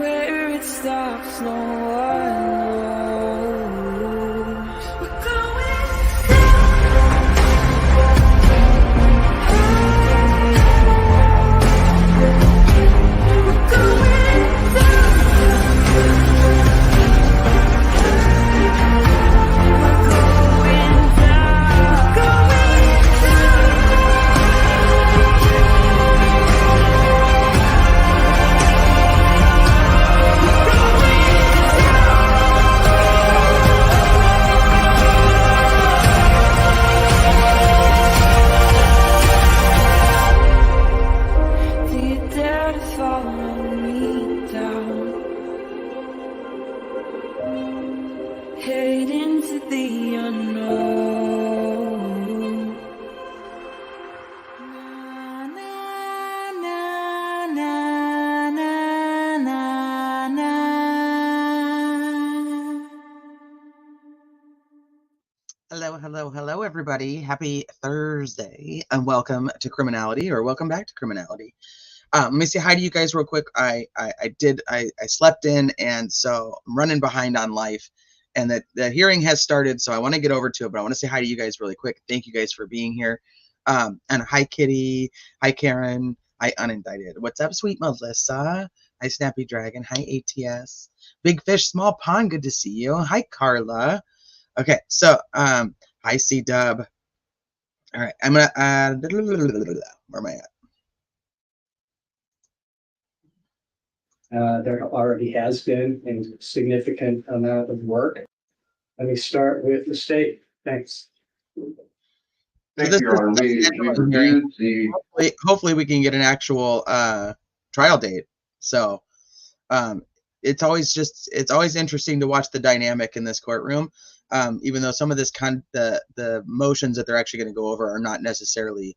Where it stops, no one knows. We're going head into the unknown. Na, na, na, na, na, na, na. Hello, everybody. Happy Thursday, and welcome to Criminality, or welcome back to Criminality. Let me say hi to you guys real quick. I slept in, and so I'm running behind on life. And the hearing has started, so I want to get over to it, but I want to say hi to you guys really quick. Thank you guys for being here. And hi, Kitty. Hi, Karen. Hi, Unindicted. What's up, sweet Melissa? Hi, Snappy Dragon. Hi, ATS. Big Fish, Small Pond. Good to see you. Hi, Carla. Okay, so hi, C-Dub. All right, I'm gonna where am I at? There already has been a significant amount of work. Let me start with the state. Thanks. Thank you, Your Honor. We reviewed the. Hopefully we can get an actual trial date. So it's always interesting to watch the dynamic in this courtroom. Even though some of this the motions that they're actually going to go over are not necessarily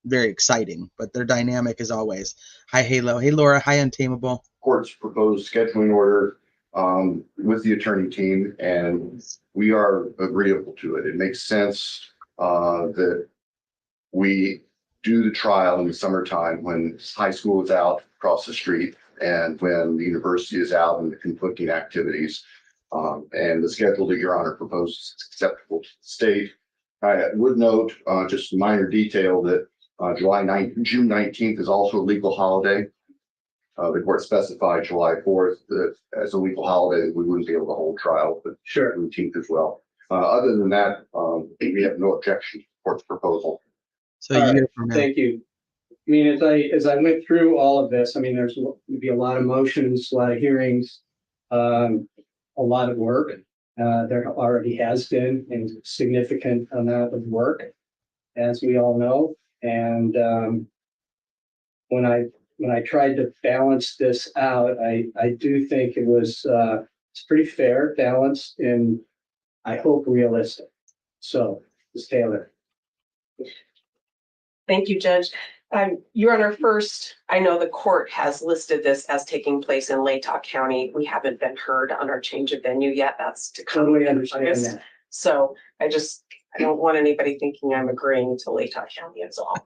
very exciting, but their dynamic is always. Hi, Halo. Hey, Laura. Hi, Untamable. Court's proposed scheduling order with the attorney team, and we are agreeable to it. It makes sense that we do the trial in the summertime when high school is out across the street and when the university is out and the conflicting activities. And the schedule that Your Honor proposes is acceptable to the state. I would note just a minor detail that June 19th is also a legal holiday. The court specified July 4th that as a legal holiday, we wouldn't be able to hold trial, but Sure. 19th as well. Other than that, we have no objection to the court's proposal. So Thank you. I mean, as I went through all of this, I mean, there's going to be a lot of motions, a lot of hearings, a lot of work. There already has been a significant amount of work, as we all know. And when I tried to balance this out, I do think it was it's pretty fair, balanced, and I hope realistic. So, Ms. Taylor. Thank you, Judge. Your Honor, first, I know the court has listed this as taking place in Latah County. We haven't been heard on our change of venue yet. That's to come. Totally understand that. So I don't want anybody thinking I'm agreeing to Latah County as all.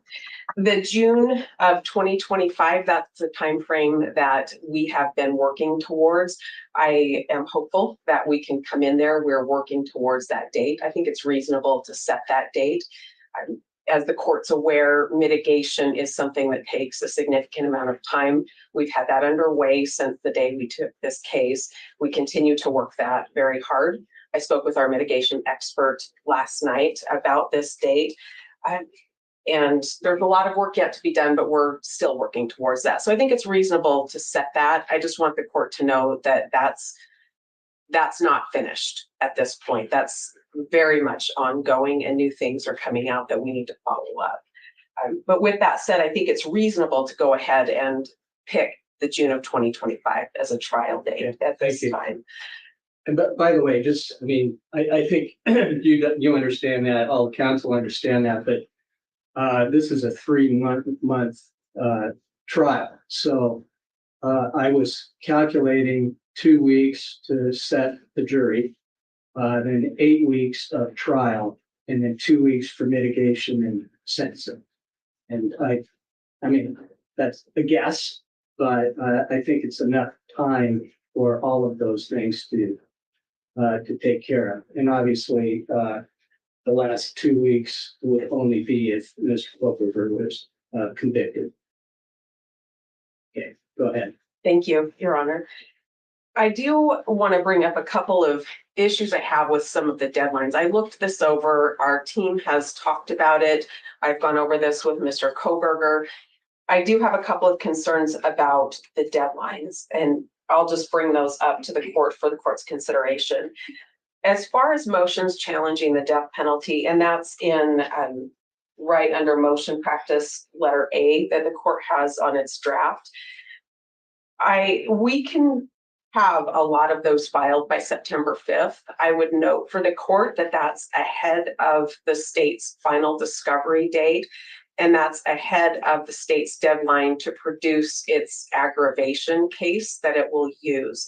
The June of 2025, that's the time frame that we have been working towards. I am hopeful that we can come in there. We're working towards that date. I think it's reasonable to set that date. As the court's aware, mitigation is something that takes a significant amount of time. We've had that underway since the day we took this case. We continue to work that very hard. I spoke with our mitigation expert last night about this date. And there's a lot of work yet to be done, but we're still working towards that. So I think it's reasonable to set that. I just want the court to know that that's not finished at this point. That's very much ongoing, and new things are coming out that we need to follow up. But with that said, I think it's reasonable to go ahead and pick the June of 2025 as a trial date at this time. And by the way, I think you understand that, all counsel understand that, but this is a 3-month trial. So I was calculating 2 weeks to set the jury, then 8 weeks of trial, and then 2 weeks for mitigation and sentencing. And I mean, that's a guess, but I think it's enough time for all of those things to take care of. And obviously, the last 2 weeks would only be if Mr. Kohberger was convicted. Okay, go ahead. Thank you, Your Honor. I do want to bring up a couple of issues I have with some of the deadlines. I looked this over. Our team has talked about it. I've gone over this with Mr. Kohberger. I do have a couple of concerns about the deadlines, and I'll just bring those up to the court for the court's consideration. As far as motions challenging the death penalty, and that's in right under motion practice letter A that the court has on its draft, we can have a lot of those filed by September 5th. I would note for the court that that's ahead of the state's final discovery date, and that's ahead of the state's deadline to produce its aggravation case that it will use.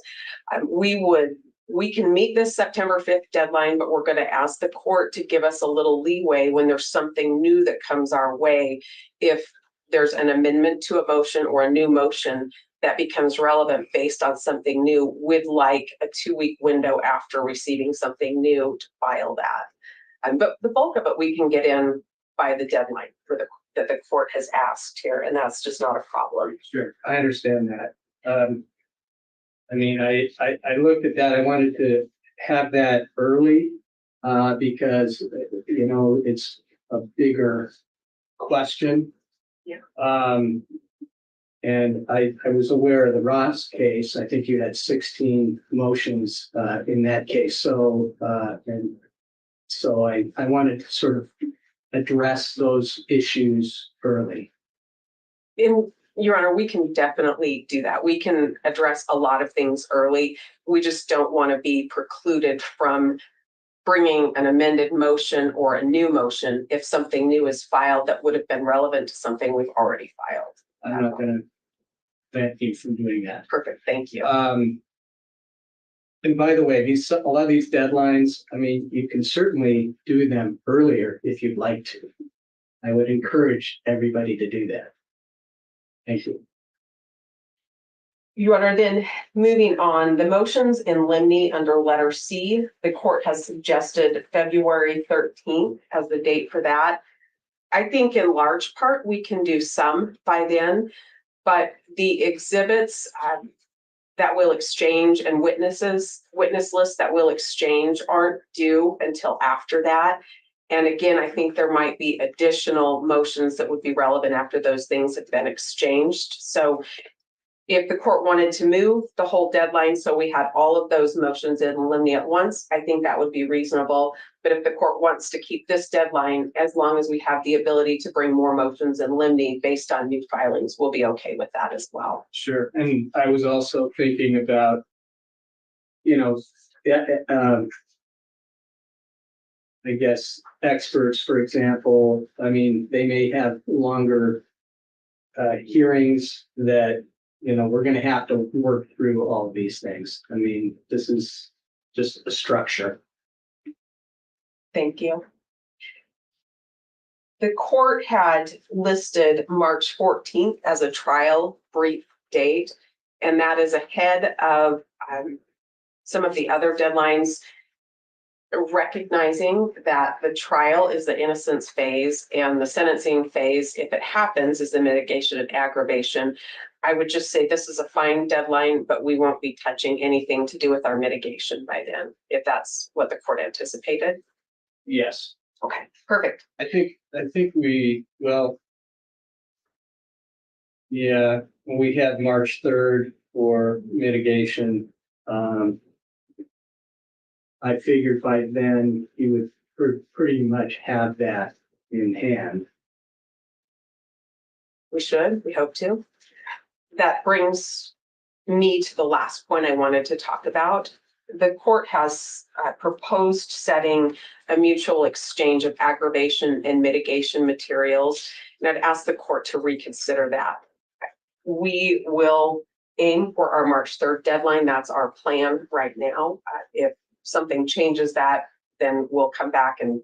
We can meet this September 5th deadline, but we're going to ask the court to give us a little leeway when there's something new that comes our way. If there's an amendment to a motion or a new motion that becomes relevant based on something new, we'd like a 2-week window after receiving something new to file that. But the bulk of it we can get in by the deadline that the court has asked here, and that's just not a problem. Sure, I understand that. I mean, I looked at that. I wanted to have that early because, you know, it's a bigger question. Yeah. And I was aware of the Ross case. I think you had 16 motions in that case. So I wanted to sort of address those issues early. Your Honor, we can definitely do that. We can address a lot of things early. We just don't want to be precluded from bringing an amended motion or a new motion if something new is filed that would have been relevant to something we've already filed. I'm not going to prevent you from doing that. Perfect, thank you. And by the way, a lot of these deadlines, I mean, you can certainly do them earlier if you'd like to. I would encourage everybody to do that. Thank you. Your Honor, then moving on, the motions in limine under letter C, the court has suggested February 13th as the date for that. I think in large part we can do some by then, but the exhibits that we'll exchange and witness lists that we'll exchange aren't due until after that. And again, I think there might be additional motions that would be relevant after those things have been exchanged. So if the court wanted to move the whole deadline, so we had all of those motions in limine at once, I think that would be reasonable. But if the court wants to keep this deadline, as long as we have the ability to bring more motions in limine based on new filings, we'll be okay with that as well. Sure. And I was also thinking about, you know, I guess experts, for example, I mean, they may have longer hearings that, you know, we're going to have to work through all of these things. I mean, this is just a structure. Thank you. The court had listed March 14th as a trial brief date, and that is ahead of some of the other deadlines, recognizing that the trial is the innocence phase and the sentencing phase, if it happens, is the mitigation and aggravation. I would just say this is a fine deadline, but we won't be touching anything to do with our mitigation by then, if that's what the court anticipated. Yes. Okay, perfect. I think we, well, yeah, we had March 3rd for mitigation. I figured by then you would pretty much have that in hand. We hope to. That brings me to the last point I wanted to talk about. The court has proposed setting a mutual exchange of aggravation and mitigation materials, and I'd ask the court to reconsider that. We will aim for our March 3rd deadline. That's our plan right now. If something changes that, then we'll come back and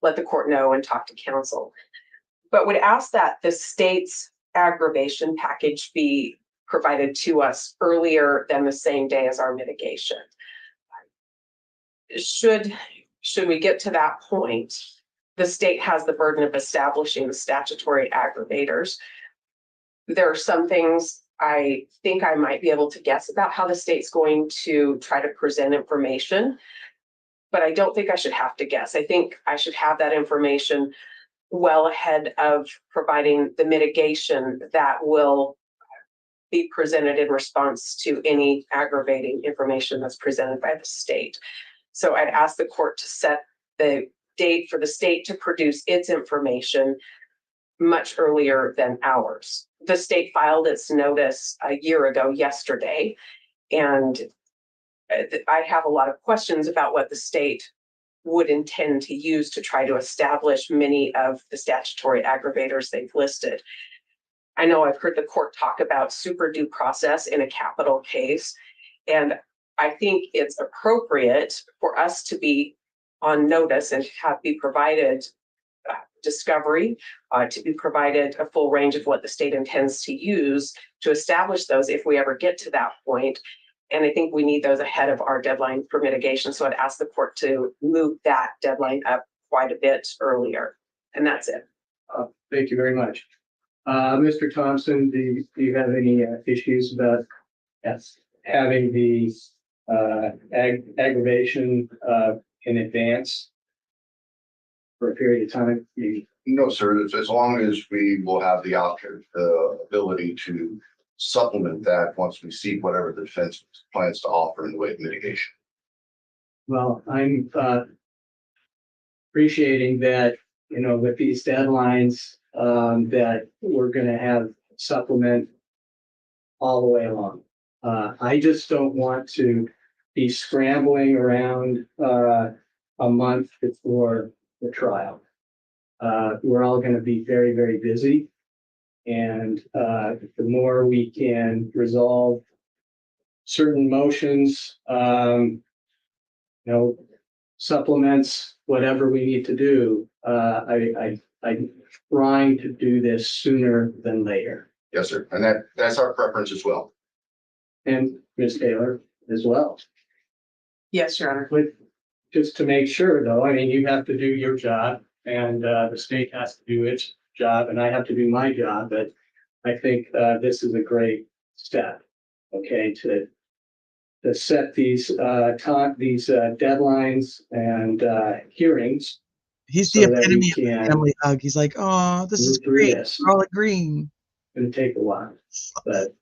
let the court know and talk to counsel. But would ask that the state's aggravation package be provided to us earlier than the same day as our mitigation. Should we get to that point, the state has the burden of establishing the statutory aggravators. There are some things I think I might be able to guess about how the state's going to try to present information, but I don't think I should have to guess. I think I should have that information well ahead of providing the mitigation that will be presented in response to any aggravating information that's presented by the state. So I'd ask the court to set the date for the state to produce its information much earlier than ours. The state filed its notice a year ago yesterday, and I have a lot of questions about what the state would intend to use to try to establish many of the statutory aggravators they've listed. I know I've heard the court talk about super due process in a capital case, and I think it's appropriate for us to be on notice and be provided discovery, to be provided a full range of what the state intends to use to establish those if we ever get to that point. And I think we need those ahead of our deadline for mitigation. So I'd ask the court to move that deadline up quite a bit earlier. And that's it. Thank you very much. Mr. Thompson, do you have any issues about having the aggravation in advance for a period of time? No, sir. As long as we will have the option, the ability to supplement that once we see whatever the defense plans to offer in the way of mitigation. Well, I'm appreciating that, with these deadlines, that we're going to have supplement all the way along. I just don't want to be scrambling around a month before the trial. We're all going to be very, very busy. And the more we can resolve certain motions, supplements, whatever we need to do, I'm trying to do this sooner than later. Yes, sir. And that's our preference as well. And Ms. Taylor as well. Yes, Your Honor. But just to make sure though, you have to do your job and the state has to do its job and I have to do my job, but I think this is a great step, okay, to set these deadlines and hearings. He's so the that we epitome of a can family hug. He's like, oh, this is move through great. this. We're all agreeing. It'll take a while, but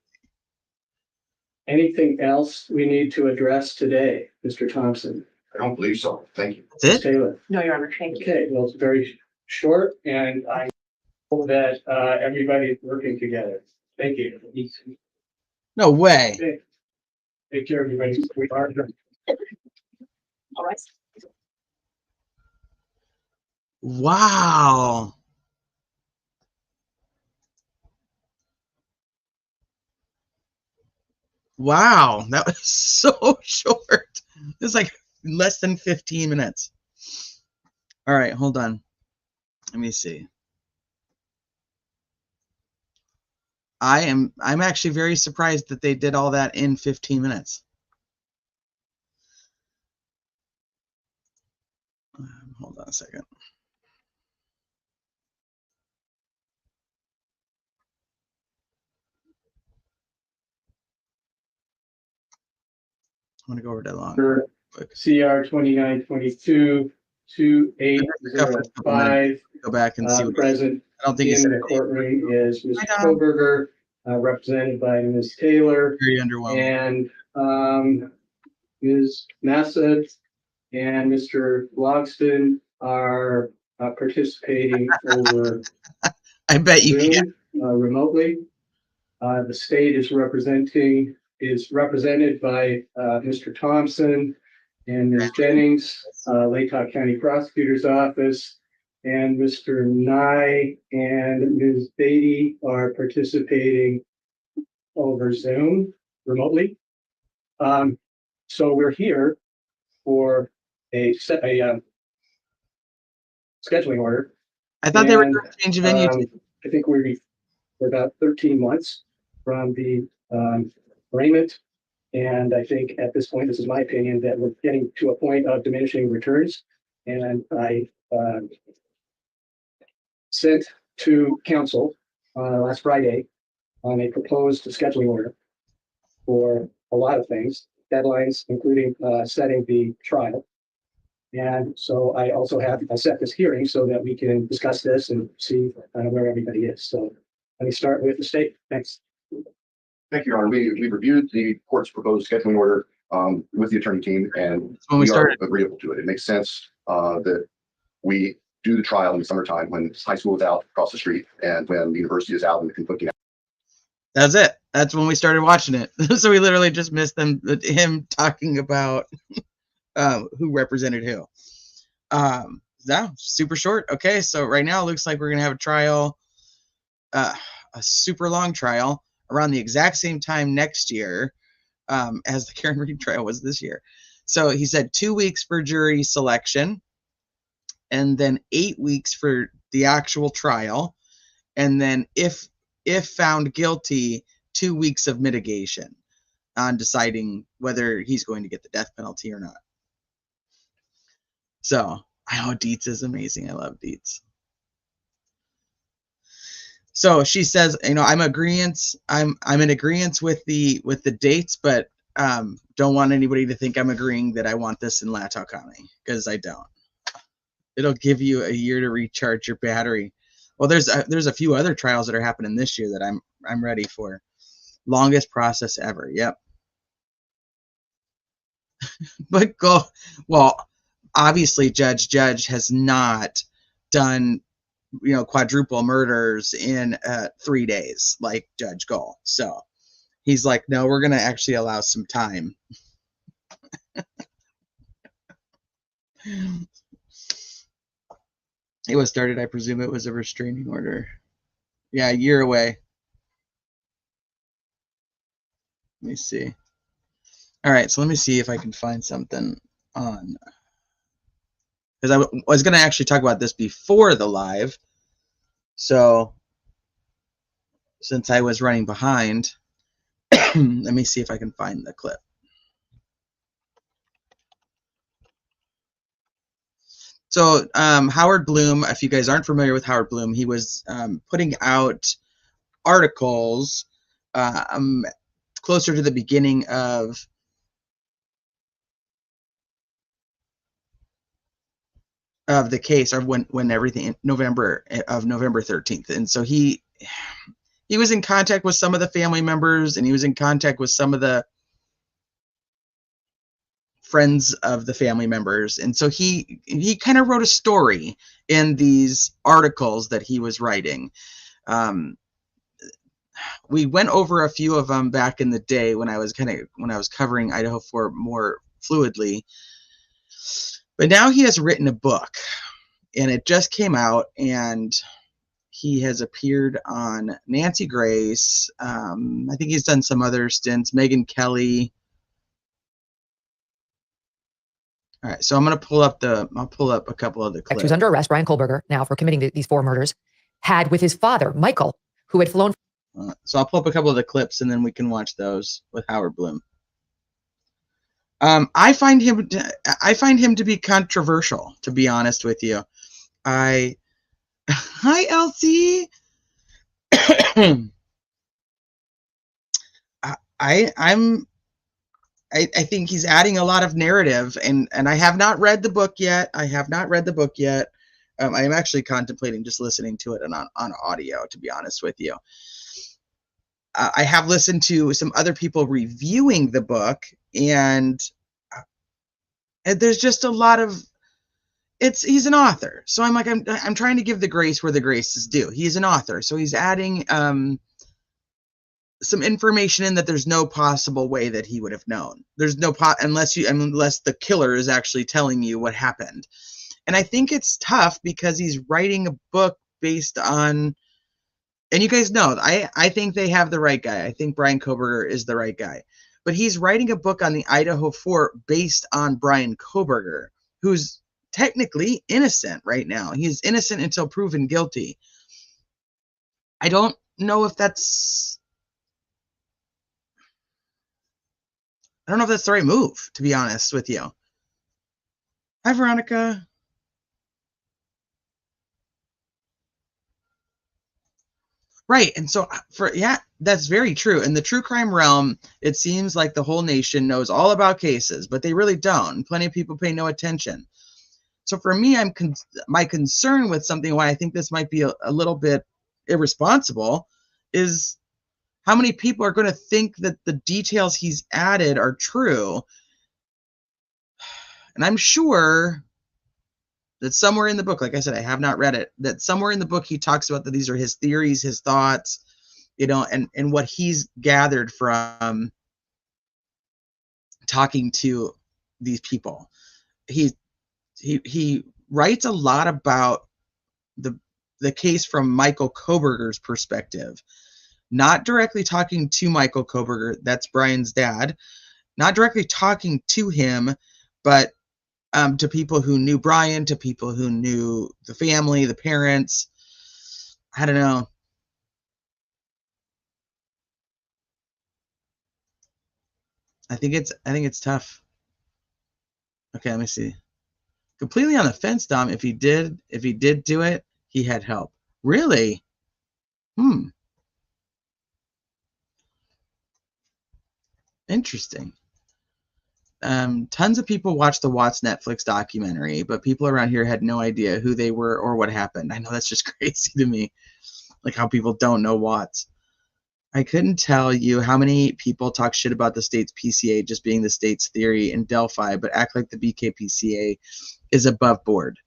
anything else we need to address today, Mr. Thompson? I don't believe so. Thank you. That's Ms. it? Taylor? No, Your Honor. Thank you. Okay, well, it's very short and I hope that everybody's working together. Thank you. No way. Okay. Take care, everybody. We are adjourned. All right. Wow. Wow. That was so short. It was like less than 15 minutes. All right, hold on. Let me see. I'm actually very surprised that they did all that in 15 minutes. Hold on a second. I'm gonna go over that long. For CR 2922 2805. Go back and see what Present I don't think in it's the courtroom is Mr. Hi, Tom. Kohberger, represented by Ms. Taylor, very underwhelming. and Ms. Massad and Mr. Logston are participating over I bet you Zoom, can. remotely. The state is represented by Mr. Thompson and Ms. Jennings, Lake County Prosecutor's Office, and Mr. Nye and Ms. Beatty are participating over Zoom remotely. So we're here for a scheduling order. I thought they were And, doing a change of venue. I think we're about 13 months from the frame it. And I think at this point, this is my opinion, that we're getting to a point of diminishing returns. And I sent to council last Friday on a proposed scheduling order for a lot of things, deadlines, including setting the trial. And so I also have set this hearing so that we can discuss this and see where everybody is. So let me start with the state. Thanks. Thank you, Your Honor. We reviewed the court's proposed scheduling order with the attorney team, and When we started, agreeable to it. It makes sense that we do the trial in the summertime when high school is out across the street and when the university is out and the conflicting. that's it. That's when we started watching it. So we literally just missed him talking about who represented who. Yeah, super short. Okay, so right now it looks like we're gonna have a trial, a super long trial around the exact same time next year as the Karen Reed trial was this year. So he said 2 weeks for jury selection, and then 8 weeks for the actual trial, and then if found guilty, 2 weeks of mitigation on deciding whether he's going to get the death penalty or not. So I know Dietz is amazing. I love Dietz. So she says, you know, I'm in agreement with the dates, but don't want anybody to think I'm agreeing that I want this in Latah County, because I don't. It'll give you a year to recharge your battery. Well, there's a few other trials that are happening this year that I'm ready for. Longest process ever. Yep. But well, obviously Judge has not done, you know, quadruple murders in 3 days like Judge Gull. So he's like, no, we're going to actually allow some time. It was started, I presume it was a restraining order. Yeah, a year away. Let me see. All right, so let me see if I can find something on, because I was going to actually talk about this before the live. So since I was running behind, let me see if I can find the clip. So Howard Blum, if you guys aren't familiar with Howard Blum, he was putting out articles closer to the beginning of the case, or when everything, November 13th. And so he was in contact with some of the family members, and he was in contact with some of the friends of the family members. And so he kind of wrote a story in these articles that he was writing. We went over a few of them back in the day when I was covering Idaho 4 more fluidly. But now he has written a book, and it just came out, and he has appeared on Nancy Grace. I think he's done some other stints, Megyn Kelly. All right, so I'll pull up a couple of the clips. Who's under arrest, Brian Kohberger, now for committing these 4 murders, had with his father, Michael, who had flown. So I'll pull up a couple of the clips, and then we can watch those with Howard Blum. I find him to be controversial, to be honest with you. Hi, Elsie. I think he's adding a lot of narrative, and I have not read the book yet. I am actually contemplating just listening to it on audio, to be honest with you. I have listened to some other people reviewing the book, and there's just a lot of, he's an author. So I'm trying to give the grace where the grace is due. He's an author. So he's adding some information in that there's no possible way that he would have known. There's no unless the killer is actually telling you what happened. And I think it's tough because he's writing a book based on, and you guys know, I think they have the right guy. I think Brian Kohberger is the right guy. But he's writing a book on the Idaho 4 based on Brian Kohberger, who's technically innocent right now. He's innocent until proven guilty. I don't know if that's I don't know if that's the right move, to be honest with you. Hi, Veronica. Right. And so yeah, that's very true. In the true crime realm, it seems like the whole nation knows all about cases, but they really don't. Plenty of people pay no attention. So for me, my concern with something why I think this might be a little bit irresponsible is how many people are going to think that the details he's added are true. And I'm sure that somewhere in the book, like I said, I have not read it, that somewhere in the book he talks about that these are his theories, his thoughts, and what he's gathered from talking to these people. He writes a lot about the case from Michael Kohberger's perspective, not directly talking to Michael Kohberger, that's Brian's dad, not directly talking to him, but to people who knew Brian, to people who knew the family, the parents. I don't know. I think it's tough. Okay, let me see. Completely on the fence, Dom. If he did do it, he had help. Really? Interesting. Tons of people watched the Watts Netflix documentary, but people around here had no idea who they were or what happened. I know that's just crazy to me, like how people don't know Watts. I couldn't tell you how many people talk shit about the state's PCA just being the state's theory in Delphi, but act like the BKPCA is above board.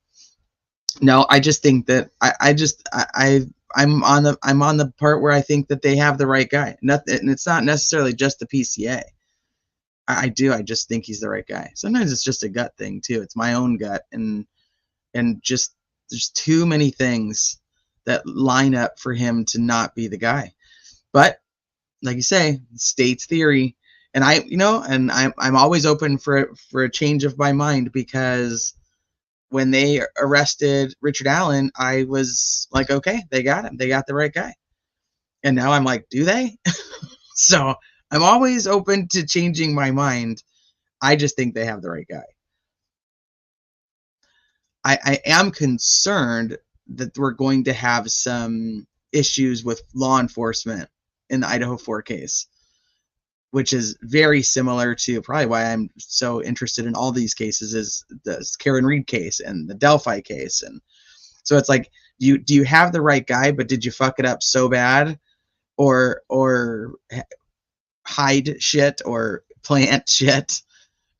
No, I just think that I'm on the part where I think that they have the right guy. And it's not necessarily just the PCA. I just think he's the right guy. Sometimes it's just a gut thing too. It's my own gut, and just there's too many things that line up for him to not be the guy. But like you say, state's theory, and I'm always open for a change of my mind, because when they arrested Richard Allen, I was like, okay, they got him. They got the right guy. And now I'm like, do they? So I'm always open to changing my mind. I just think they have the right guy. I am concerned that we're going to have some issues with law enforcement in the Idaho 4 case, which is very similar to probably why I'm so interested in all these cases, is the Karen Reed case and the Delphi case. And so it's like, do you have the right guy, but did you fuck it up so bad, or hide shit or plant shit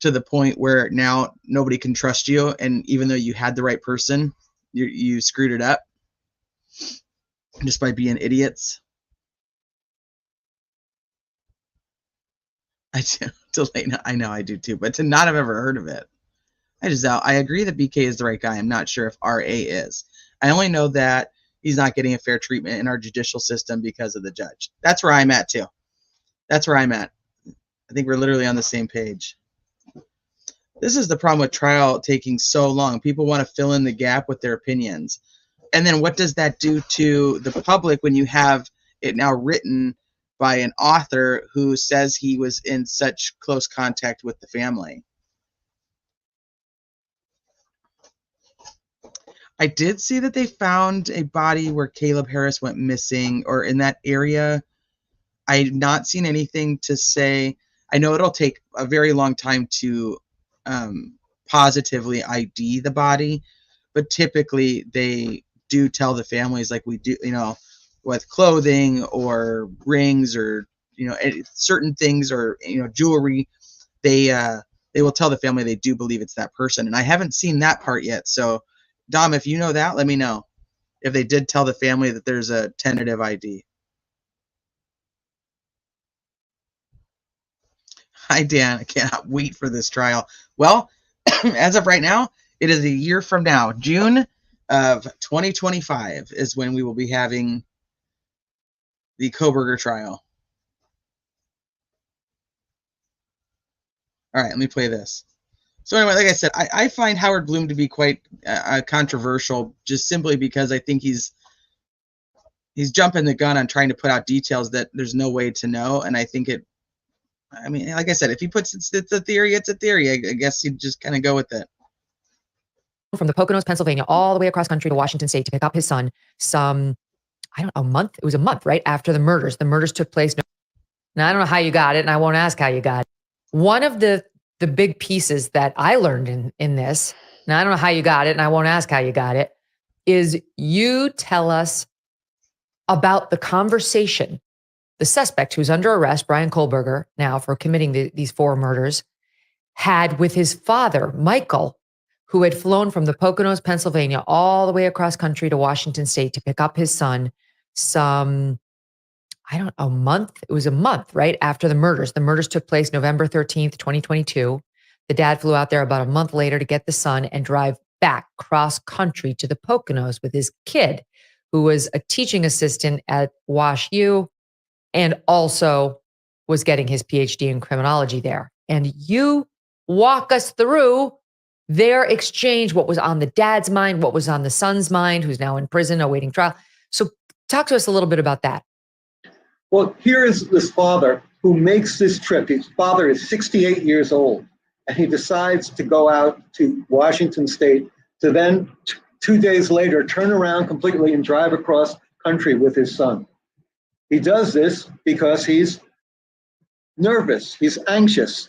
to the point where now nobody can trust you, and even though you had the right person, you screwed it up just by being idiots? I do. I know I do too, but to not have ever heard of it, I agree that BK is the right guy. I'm not sure if RA is. I only know that he's not getting a fair treatment in our judicial system because of the judge. That's where I'm at too. That's where I'm at. I think we're literally on the same page. This is the problem with trial taking so long. People want to fill in the gap with their opinions. And then what does that do to the public when you have it now written by an author who says he was in such close contact with the family? I did see that they found a body where Caleb Harris went missing, or in that area. I've not seen anything to say. I know it'll take a very long time to positively ID the body, but typically they do tell the families, like we do, with clothing or rings or certain things, or jewelry, they will tell the family they do believe it's that person. And I haven't seen that part yet. So Dom, if you know that, let me know if they did tell the family that there's a tentative ID. Hi, Dan. I cannot wait for this trial. Well, as of right now, it is a year from now. June of 2025 is when we will be having the Kohberger trial. All right, let me play this. So anyway, like I said, I find Howard Blum to be quite controversial, just simply because I think he's jumping the gun on trying to put out details that there's no way to know. And I think I mean, like I said, if he puts it's a theory, it's a theory. I guess you just kind of go with it. From the Poconos, Pennsylvania, all the way across country to Washington State to pick up his son. I don't know, a month. It was a month, right after the murders. The murders took place. Now I don't know how you got it, and I won't ask how you got it. One of the big pieces that I learned in this, now I don't know how you got it, and I won't ask how you got it, is you tell us about the conversation the suspect, who's under arrest, Brian Kohberger, now for committing these 4 murders, had with his father, Michael, who had flown from the Poconos, Pennsylvania, all the way across country to Washington State to pick up his son a month. It was a month, right after the murders. The murders took place November 13th, 2022. The dad flew out there about a month later to get the son and drive back cross country to the Poconos with his kid, who was a teaching assistant at Wash U and also was getting his PhD in criminology there. And you walk us through their exchange, what was on the dad's mind, what was on the son's mind, who's now in prison awaiting trial. So talk to us a little bit about that. Well, here is this father who makes this trip. His father is 68 years old, and he decides to go out to Washington State to then 2 days later turn around completely and drive across country with his son. He does this because he's nervous, he's anxious.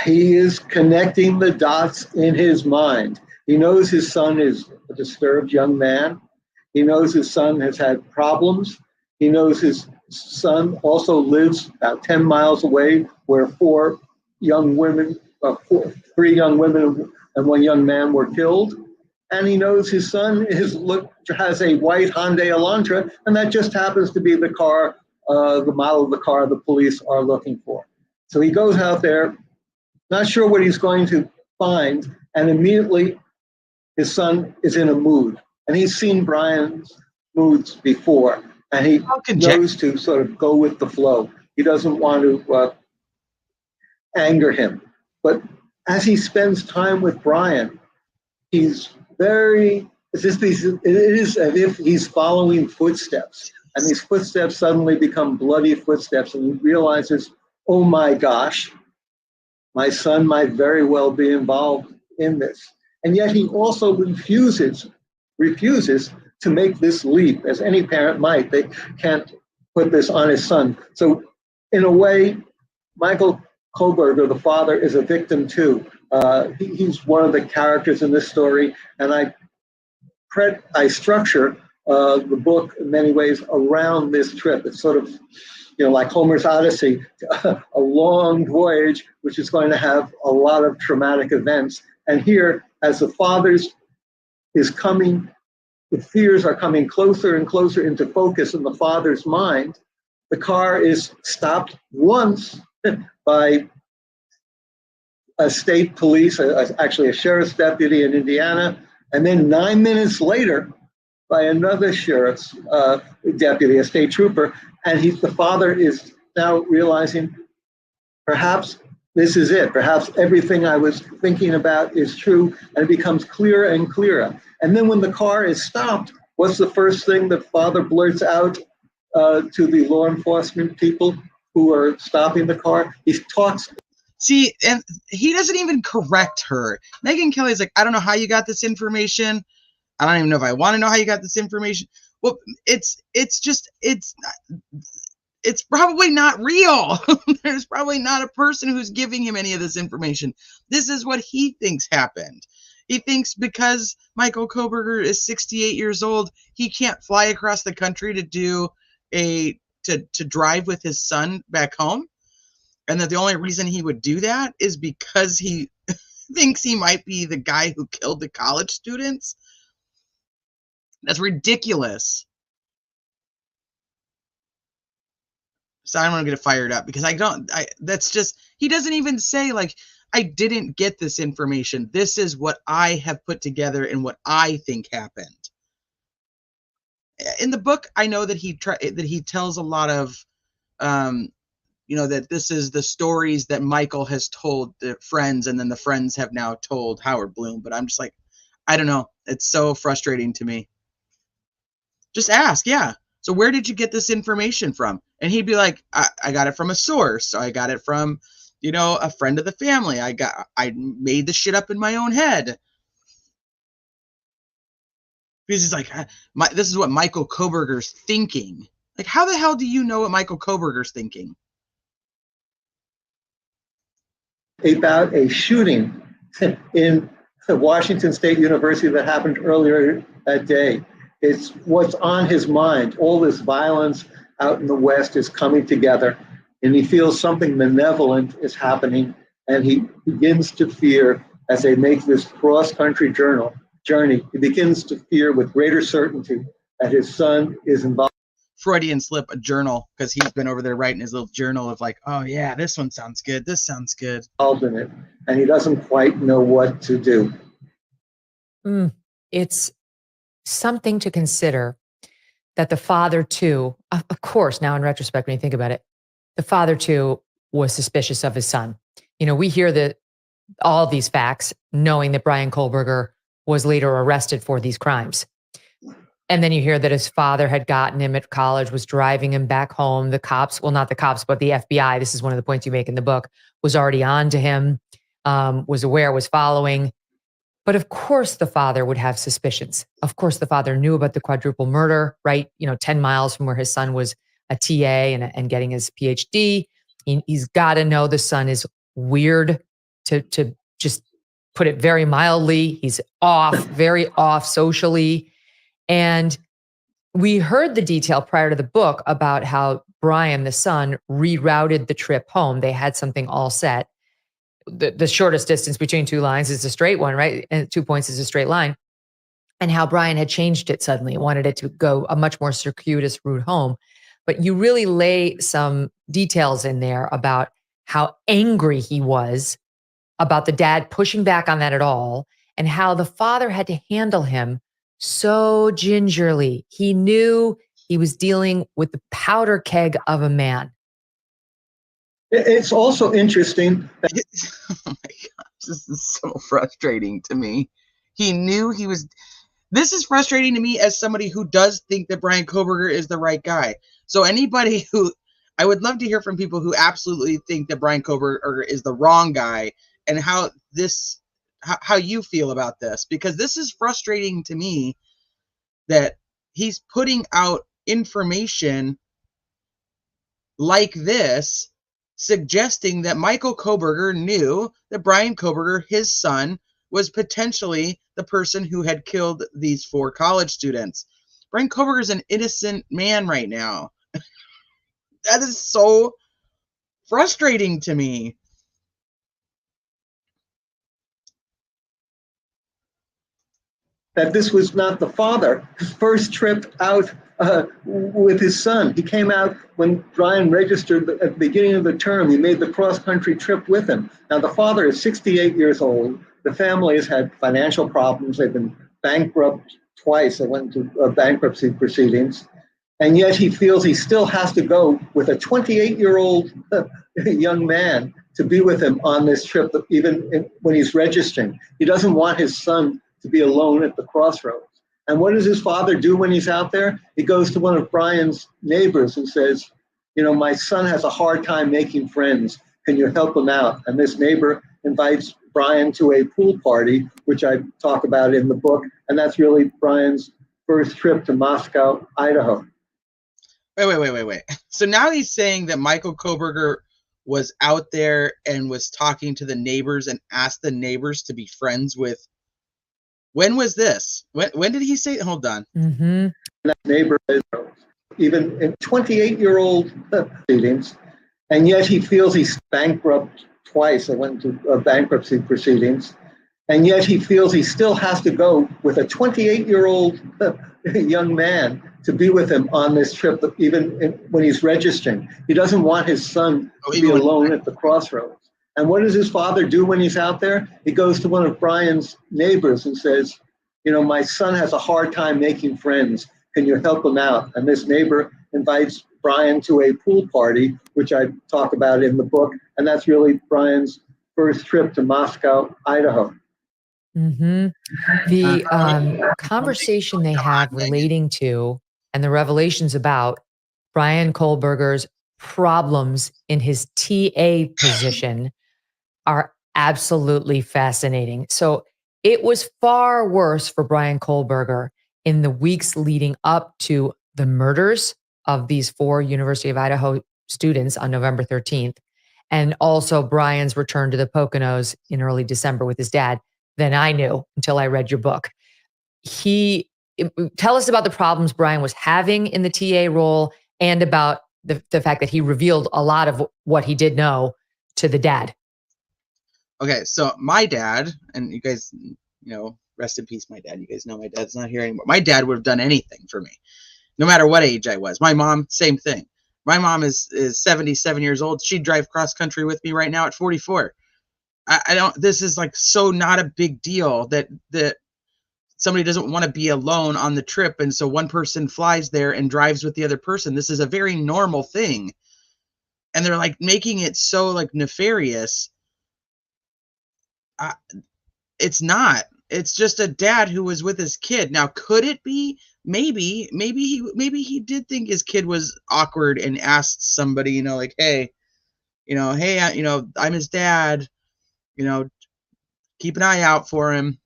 He is connecting the dots in his mind. He knows his son is a disturbed young man. He knows his son has had problems. He knows his son also lives about 10 miles away where 3 young women and 1 young man were killed. And he knows his son has a white Hyundai Elantra, and that just happens to be the car, the model of the car the police are looking for. So he goes out there, not sure what he's going to find, and immediately his son is in a mood. And he's seen Brian's moods before, and he knows to sort of go with the flow. He doesn't want to anger him. But as he spends time with Brian, he's it is as if he's following footsteps, and these footsteps suddenly become bloody footsteps, and he realizes, oh my gosh, my son might very well be involved in this. And yet he also refuses to make this leap, as any parent might. They can't put this on his son. So in a way, Michael Kohberger, the father, is a victim too. He's one of the characters in this story, and I structure the book in many ways around this trip. It's sort of, like Homer's Odyssey, a long voyage, which is going to have a lot of traumatic events. And here, as the father's is coming, the fears are coming closer and closer into focus in the father's mind. The car is stopped once by a state police, actually a sheriff's deputy in Indiana, and then 9 minutes later by another sheriff's deputy, a state trooper, and the father is now realizing perhaps this is it. Perhaps everything I was thinking about is true, and it becomes clearer and clearer. And then when the car is stopped, what's the first thing the father blurts out to the law enforcement people who are stopping the car? He talks. See, and he doesn't even correct her. Megyn Kelly's like, I don't know how you got this information. I don't even know if I want to know how you got this information. Well, it's probably not real. There's probably not a person who's giving him any of this information. This is what he thinks happened. He thinks because Michael Kohberger is 68 years old, he can't fly across the country to drive with his son back home. And that the only reason he would do that is because he thinks he might be the guy who killed the college students. That's ridiculous. So I don't want to get fired up because that's just, he doesn't even say like, I didn't get this information. This is what I have put together and what I think happened. In the book, I know that he tells a lot of, that this is the stories that Michael has told the friends, and then the friends have now told Howard Blum. But I'm just like, I don't know. It's so frustrating to me. Just ask, yeah. So where did you get this information from? And he'd be like, I got it from a source. I got it from, a friend of the family. I made the shit up in my own head. Because he's like, this is what Michael Kohberger's thinking. Like, how the hell do you know what Michael Kohberger's thinking? About a shooting in Washington State University that happened earlier that day. It's what's on his mind. All this violence out in the West is coming together, and he feels something malevolent is happening, and he begins to fear as they make this cross-country journey. He begins to fear with greater certainty that his son is involved. Freudian slip, a journal, because he's been over there writing his little journal of like, oh yeah, this one sounds good. This sounds good. In it, and he doesn't quite know what to do. It's something to consider that the father too, of course, now in retrospect, when you think about it, the father too was suspicious of his son. We hear all these facts, knowing that Brian Kohberger was later arrested for these crimes. And then you hear that his father had gotten him at college, was driving him back home. The cops, well, not the cops, but the FBI, this is one of the points you make in the book, was already on to him, was aware, was following. But of course the father would have suspicions. Of course the father knew about the quadruple murder, right? 10 miles from where his son was a TA and getting his PhD. He's got to know the son is weird, to just put it very mildly. He's very off socially. And we heard the detail prior to the book about how Brian, the son, rerouted the trip home. They had something all set. The shortest distance between two lines is a straight one, right? And 2 points is a straight line. And how Brian had changed it suddenly, wanted it to go a much more circuitous route home. But you really lay some details in there about how angry he was about the dad pushing back on that at all, and how the father had to handle him so gingerly. He knew he was dealing with the powder keg of a man. It's also interesting. Oh my gosh, this is so frustrating to me. He knew he was. This is frustrating to me as somebody who does think that Brian Kohberger is the right guy. So anybody who, I would love to hear from people who absolutely think that Brian Kohberger is the wrong guy, and how you feel about this, because this is frustrating to me that he's putting out information like this, suggesting that Michael Kohberger knew that Brian Kohberger, his son, was potentially the person who had killed these 4 college students. Brian Kohberger is an innocent man right now. That is so frustrating to me. That this was not the father's first trip out with his son. He came out when Brian registered at the beginning of the term. He made the cross-country trip with him. Now, the father is 68 years old. The family has had financial problems. They've been bankrupt twice. They went into bankruptcy proceedings. And yet he feels he still has to go with a 28-year-old young man to be with him on this trip, even when he's registering. He doesn't want his son to be alone at the crossroads. And what does his father do when he's out there? He goes to one of Brian's neighbors and says, my son has a hard time making friends. Can you help him out? And this neighbor invites Brian to a pool party, which I talk about in the book. And that's really Brian's first trip to Moscow, Idaho. Wait. So now he's saying that Michael Kohberger was out there and was talking to the neighbors and asked the neighbors to be friends with. When was this? When did he say? Hold on. Mm-hmm. That neighbor is even in 28-year-old proceedings, and yet he feels he's bankrupt twice. I went into bankruptcy proceedings, and yet he feels he still has to go with a 28-year-old young man to be with him on this trip, even when he's registering. He doesn't want his son to be alone at the crossroads. And what does his father do when he's out there? He goes to one of Brian's neighbors and says, my son has a hard time making friends. Can you help him out? And this neighbor invites Brian to a pool party, which I talk about in the book. And that's really Brian's first trip to Moscow, Idaho. Mm-hmm. The conversation they have relating to and the revelations about Brian Kohberger's problems in his TA position are absolutely fascinating. So it was far worse for Brian Kohberger in the weeks leading up to the murders of these 4 University of Idaho students on November 13th, and also Brian's return to the Poconos in early December with his dad than I knew until I read your book. Tell us about the problems Brian was having in the TA role and about the fact that he revealed a lot of what he did know to the dad. Okay, so my dad, and you guys, rest in peace, my dad. You guys know my dad's not here anymore. My dad would have done anything for me, no matter what age I was. My mom, same thing. My mom is 77 years old. She'd drive cross country with me right now at 44. I don't, this is like so not a big deal that somebody doesn't want to be alone on the trip. And so one person flies there and drives with the other person. This is a very normal thing. And they're like making it so like nefarious. It's not. It's just a dad who was with his kid. Now, could it be? Maybe he did think his kid was awkward and asked somebody, like, hey, I'm his dad, keep an eye out for him,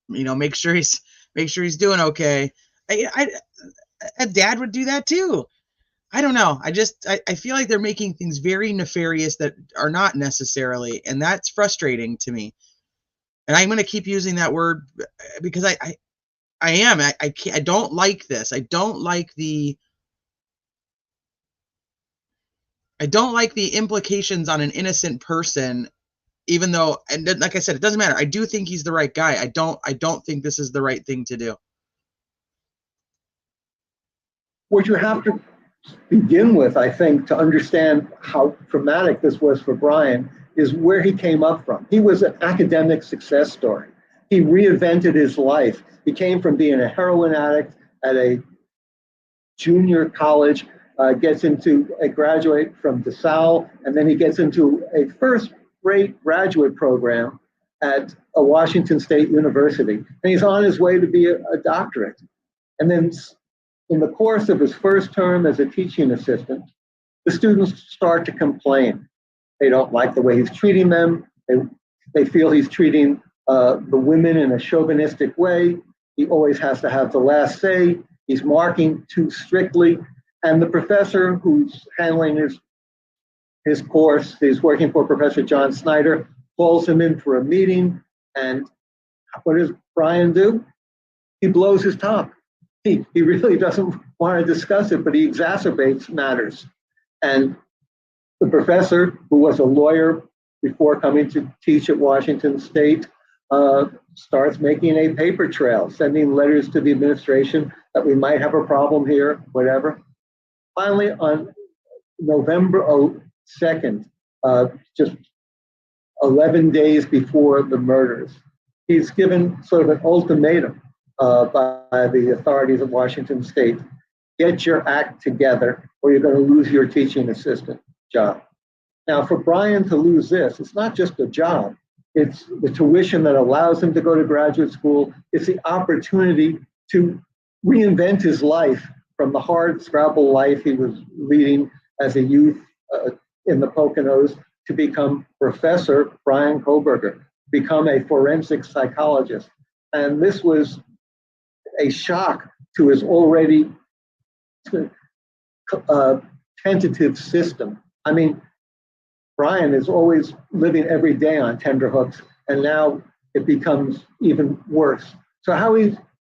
make sure he's doing okay. A dad would do that too. I don't know. I feel like they're making things very nefarious that are not necessarily, and that's frustrating to me. And I'm going to keep using that word because I don't like this. I don't like the implications on an innocent person, even though, and like I said, it doesn't matter. I do think he's the right guy. I don't think this is the right thing to do. What you have to begin with, I think, to understand how traumatic this was for Brian is where he came up from. He was an academic success story. He reinvented his life. He came from being a heroin addict at a junior college, gets into a graduate from DeSalle, and then he gets into a first-rate graduate program at a Washington State University. And he's on his way to be a doctorate. And then in the course of his first term as a teaching assistant, the students start to complain. They don't like the way he's treating them. They feel he's treating the women in a chauvinistic way. He always has to have the last say. He's marking too strictly. And the professor who's handling his course, he's working for Professor John Snyder, calls him in for a meeting. And what does Brian do? He blows his top. He really doesn't want to discuss it, but he exacerbates matters. And the professor, who was a lawyer before coming to teach at Washington State, starts making a paper trail, sending letters to the administration that we might have a problem here, whatever. Finally, on November 2nd, just 11 days before the murders, he's given sort of an ultimatum by the authorities of Washington State. Get your act together or you're going to lose your teaching assistant job. Now, for Brian to lose this, it's not just a job. It's the tuition that allows him to go to graduate school. It's the opportunity to reinvent his life from the hard scrabble life he was leading as a youth in the Poconos to become Professor Brian Kohberger, become a forensic psychologist. And this was a shock to his already tentative system. I mean, Brian is always living every day on tenterhooks, and now it becomes even worse. So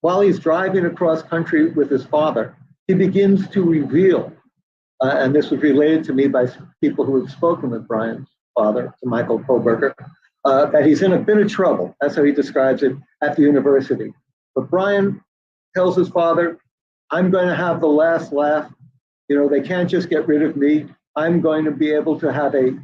while he's driving across country with his father, he begins to reveal, and this was related to me by people who had spoken with Brian's father, to Michael Kohberger, that he's in a bit of trouble. That's how he describes it at the university. But Brian tells his father, I'm going to have the last laugh. They can't just get rid of me. I'm going to be able to have a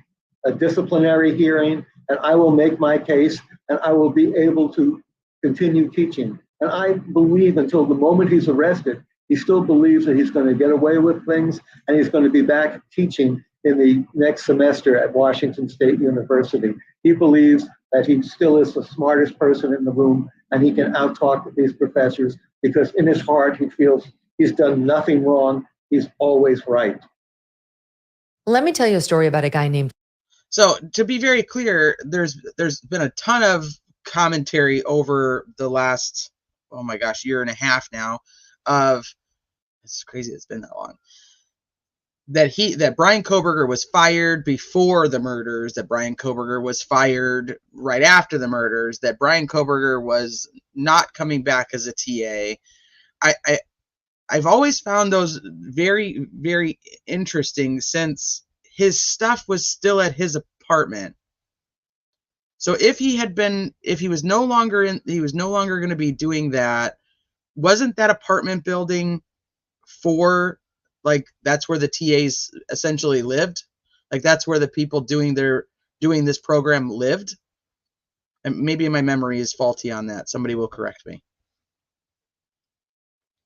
disciplinary hearing, and I will make my case, and I will be able to continue teaching. And I believe until the moment he's arrested, he still believes that he's going to get away with things, and he's going to be back teaching in the next semester at Washington State University. He believes that he still is the smartest person in the room, and he can out-talk these professors because in his heart he feels he's done nothing wrong. He's always right. Let me tell you a story about a guy named. So to be very clear, there's been a ton of commentary over the last, oh my gosh, year and a half now of, it's crazy it's been that long, that Brian Kohberger was fired before the murders, that Brian Kohberger was fired right after the murders, that Brian Kohberger was not coming back as a TA. I've always found those very, very interesting, since his stuff was still at his apartment. So if he was no longer going to be doing that, wasn't that apartment building for, like, that's where the TAs essentially lived? Like, that's where the people doing this program lived? And maybe my memory is faulty on that. Somebody will correct me.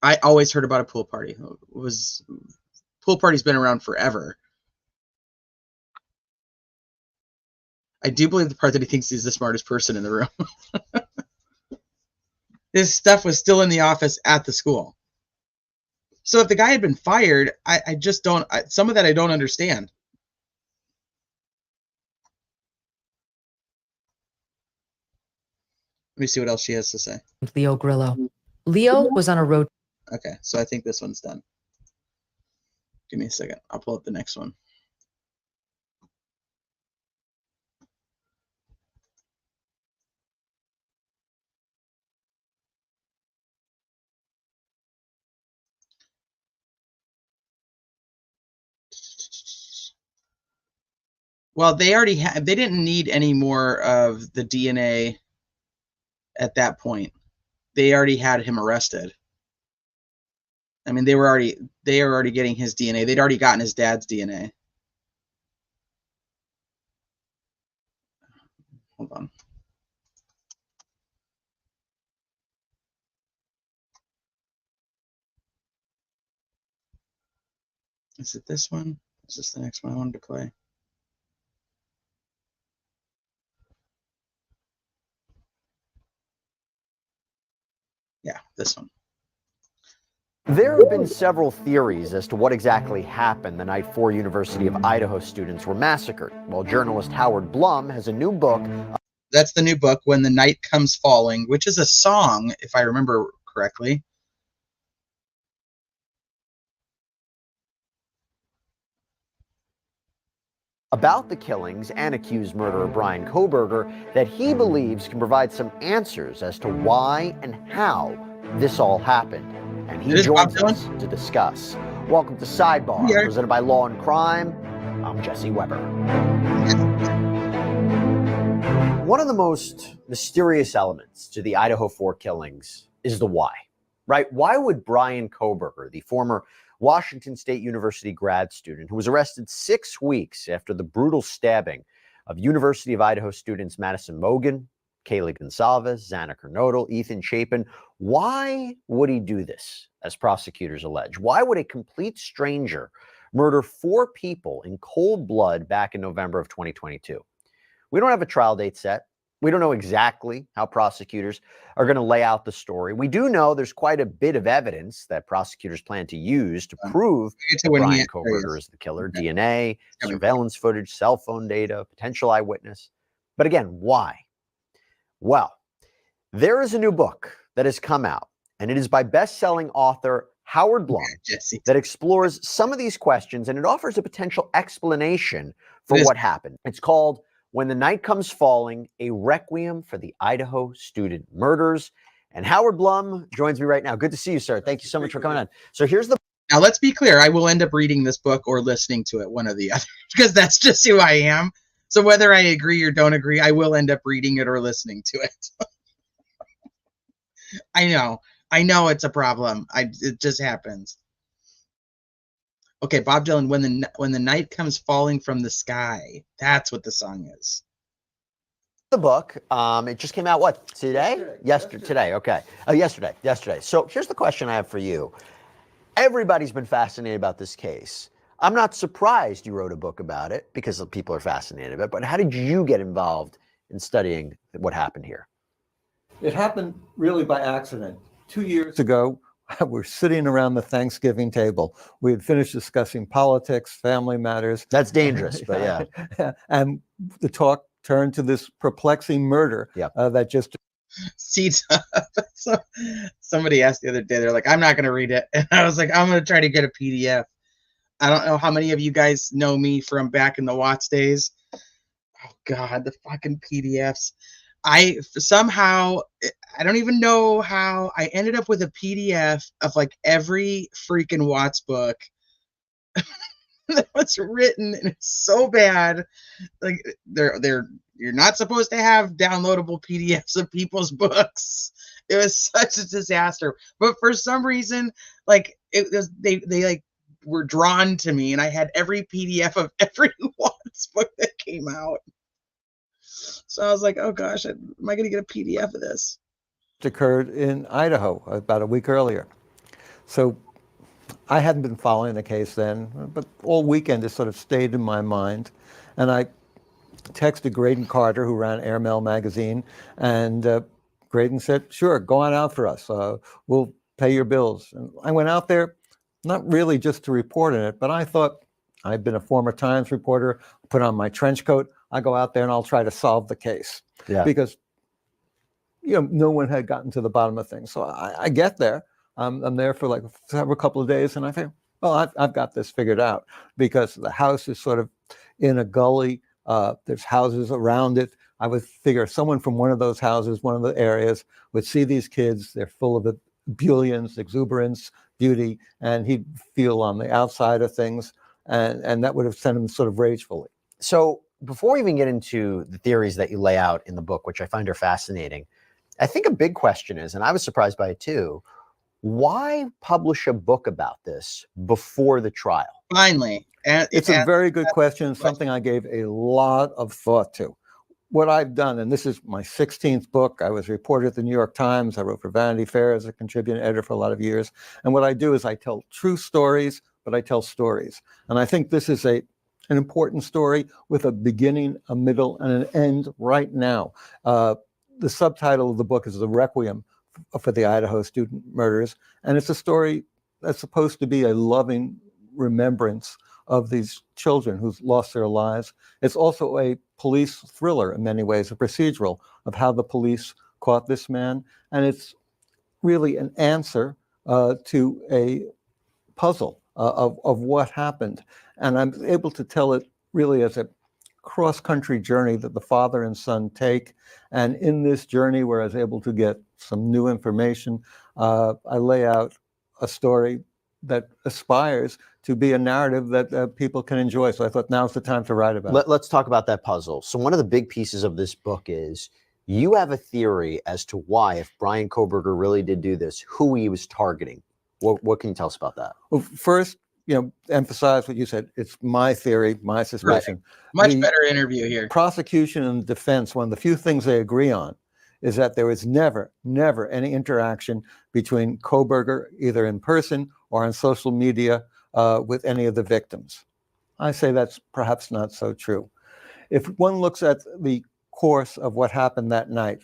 I always heard about a pool party. Pool party's been around forever. I do believe the part that he thinks he's the smartest person in the room. His stuff was still in the office at the school. So if the guy had been fired, I just don't, some of that I don't understand. Let me see what else she has to say. Leo Grillo. Leo was on a road. Okay, so I think this one's done. Give me a second. I'll pull up the next one. Well, they didn't need any more of the DNA at that point. They already had him arrested. I mean, they were already getting his DNA. They'd already gotten his dad's DNA. Hold on. Is it this one? Is this the next one I wanted to play? Yeah, this one. There have been several theories as to what exactly happened the night 4 University of Idaho students were massacred. Well, journalist Howard Blum has a new book. That's the new book, When the Night Comes Falling, which is a song, if I remember correctly. About the killings and accused murderer Brian Kohberger that he believes can provide some answers as to why and how this all happened. And he joins us to discuss. Welcome to Sidebar, presented by Law and Crime. I'm Jesse Weber. One of the most mysterious elements to the Idaho 4 killings is the why, right? Why would Brian Kohberger, the former Washington State University grad student who was arrested 6 weeks after the brutal stabbing of University of Idaho students Madison Mogen, Kaylee Gonsalves, Xana Kernodle, Ethan Chapin, why would he do this, as prosecutors allege? Why would a complete stranger murder 4 people in cold blood back in November of 2022? We don't have a trial date set. We don't know exactly how prosecutors are going to lay out the story. We do know there's quite a bit of evidence that prosecutors plan to use to prove that Brian Kohberger is the killer. Okay. DNA, surveillance footage, cell phone data, potential eyewitness. But again, why? Well, there is a new book that has come out, and it is by best-selling author Howard Blum that explores some of these questions, and it offers a potential explanation for what happened. It's called When the Night Comes Falling, a Requiem for the Idaho Student Murders. And Howard Blum joins me right now. Good to see you, sir. Thank you so much for coming on. So here's the... Now, let's be clear. I will end up reading this book or listening to it, one or the other, because that's just who I am. So whether I agree or don't agree, I will end up reading it or listening to it. I know it's a problem. It just happens. Okay, Bob Dylan, when the night comes falling from the sky. That's what the song is. The book, it just came out, what, today? Yesterday, okay. Yesterday. So here's the question I have for you. Everybody's been fascinated about this case. I'm not surprised you wrote a book about it because people are fascinated about it, but how did you get involved in studying what happened here? It happened really by accident. 2 years ago, we're sitting around the Thanksgiving table. We had finished discussing politics, family matters. That's dangerous, but yeah. And the talk turned to this perplexing murder Yep. that just See, so somebody asked the other day, they're like, I'm not going to read it. And I was like, I'm going to try to get a PDF. I don't know how many of you guys know me from back in the Watts days. Oh God, the fucking PDFs. I somehow, I don't even know how I ended up with a PDF of like every freaking Watts book that was written, and it's so bad. Like you're not supposed to have downloadable PDFs of people's books. It was such a disaster. But for some reason, like it was, they like were drawn to me, and I had every PDF of every Watts book that came out. So I was like, oh gosh, am I going to get a PDF of this? occurred in Idaho about a week earlier. So I hadn't been following the case then, but all weekend it sort of stayed in my mind. And I texted Graydon Carter, who ran Airmail magazine, and Graydon said, sure, go on out for us. We'll pay your bills. And I went out there, not really just to report on it, but I thought, I'd been a former Times reporter, put on my trench coat, I go out there and I'll try to solve the case. Yeah. Because no one had gotten to the bottom of things. So I get there. I'm there for like a couple of days, and I think, well, I've got this figured out, because the house is sort of in a gully. There's houses around it. I would figure someone from one of those houses, one of the areas, would see these kids. They're full of ebullience, exuberance, beauty, and he'd feel on the outside of things, and that would have sent him sort of ragefully. So before we even get into the theories that you lay out in the book, which I find are fascinating, I think a big question is, and I was surprised by it too, why publish a book about this before the trial? Finally. It's a very good question, something I gave a lot of thought to. What I've done, and this is my 16th book, I was a reporter at the New York Times, I wrote for Vanity Fair as a contributing editor for a lot of years, and what I do is I tell true stories, but I tell stories. And I think this is an important story with a beginning, a middle, and an end right now. The subtitle of the book is The Requiem for the Idaho Student Murders, and it's a story that's supposed to be a loving remembrance of these children who've lost their lives. It's also a police thriller in many ways, a procedural of how the police caught this man, and it's really an answer to a puzzle of what happened. And I'm able to tell it really as a cross-country journey that the father and son take. And in this journey, where I was able to get some new information, I lay out a story that aspires to be a narrative that people can enjoy. So I thought now's the time to write about it. Let's talk about that puzzle. So one of the big pieces of this book is you have a theory as to why, if Brian Kohberger really did do this, who he was targeting. What can you tell us about that? Well, first, emphasize what you said. It's my theory, my suspicion. Much The better interview here. prosecution and defense, one of the few things they agree on is that there was never any interaction between Kohberger, either in person or on social media, with any of the victims. I say that's perhaps not so true. If one looks at the course of what happened that night,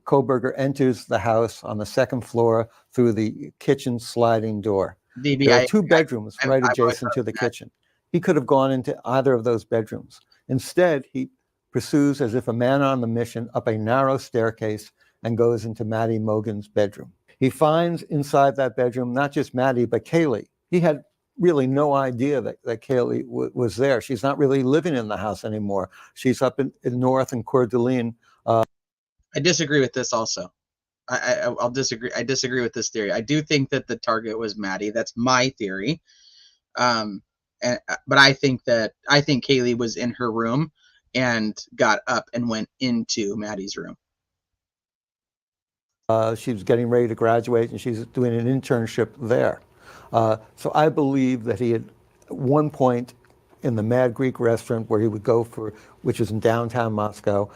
Kohberger enters the house on the second floor through the kitchen sliding door. DB, There are two bedrooms I've right always adjacent to heard the that. kitchen. He could have gone into either of those bedrooms. Instead, he pursues as if a man on the mission up a narrow staircase and goes into Maddie Mogan's bedroom. He finds inside that bedroom not just Maddie, but Kaylee. He had really no idea that Kaylee was there. She's not really living in the house anymore. She's up in north in Coeur d'Alene. I disagree with this also. I'll disagree. I disagree with this theory. I do think that the target was Maddie. That's my theory. But I think Kaylee was in her room and got up and went into Maddie's room. She was getting ready to graduate, and she's doing an internship there. So I believe that he had, at one point in the Mad Greek restaurant where he would go for, which is in downtown Moscow,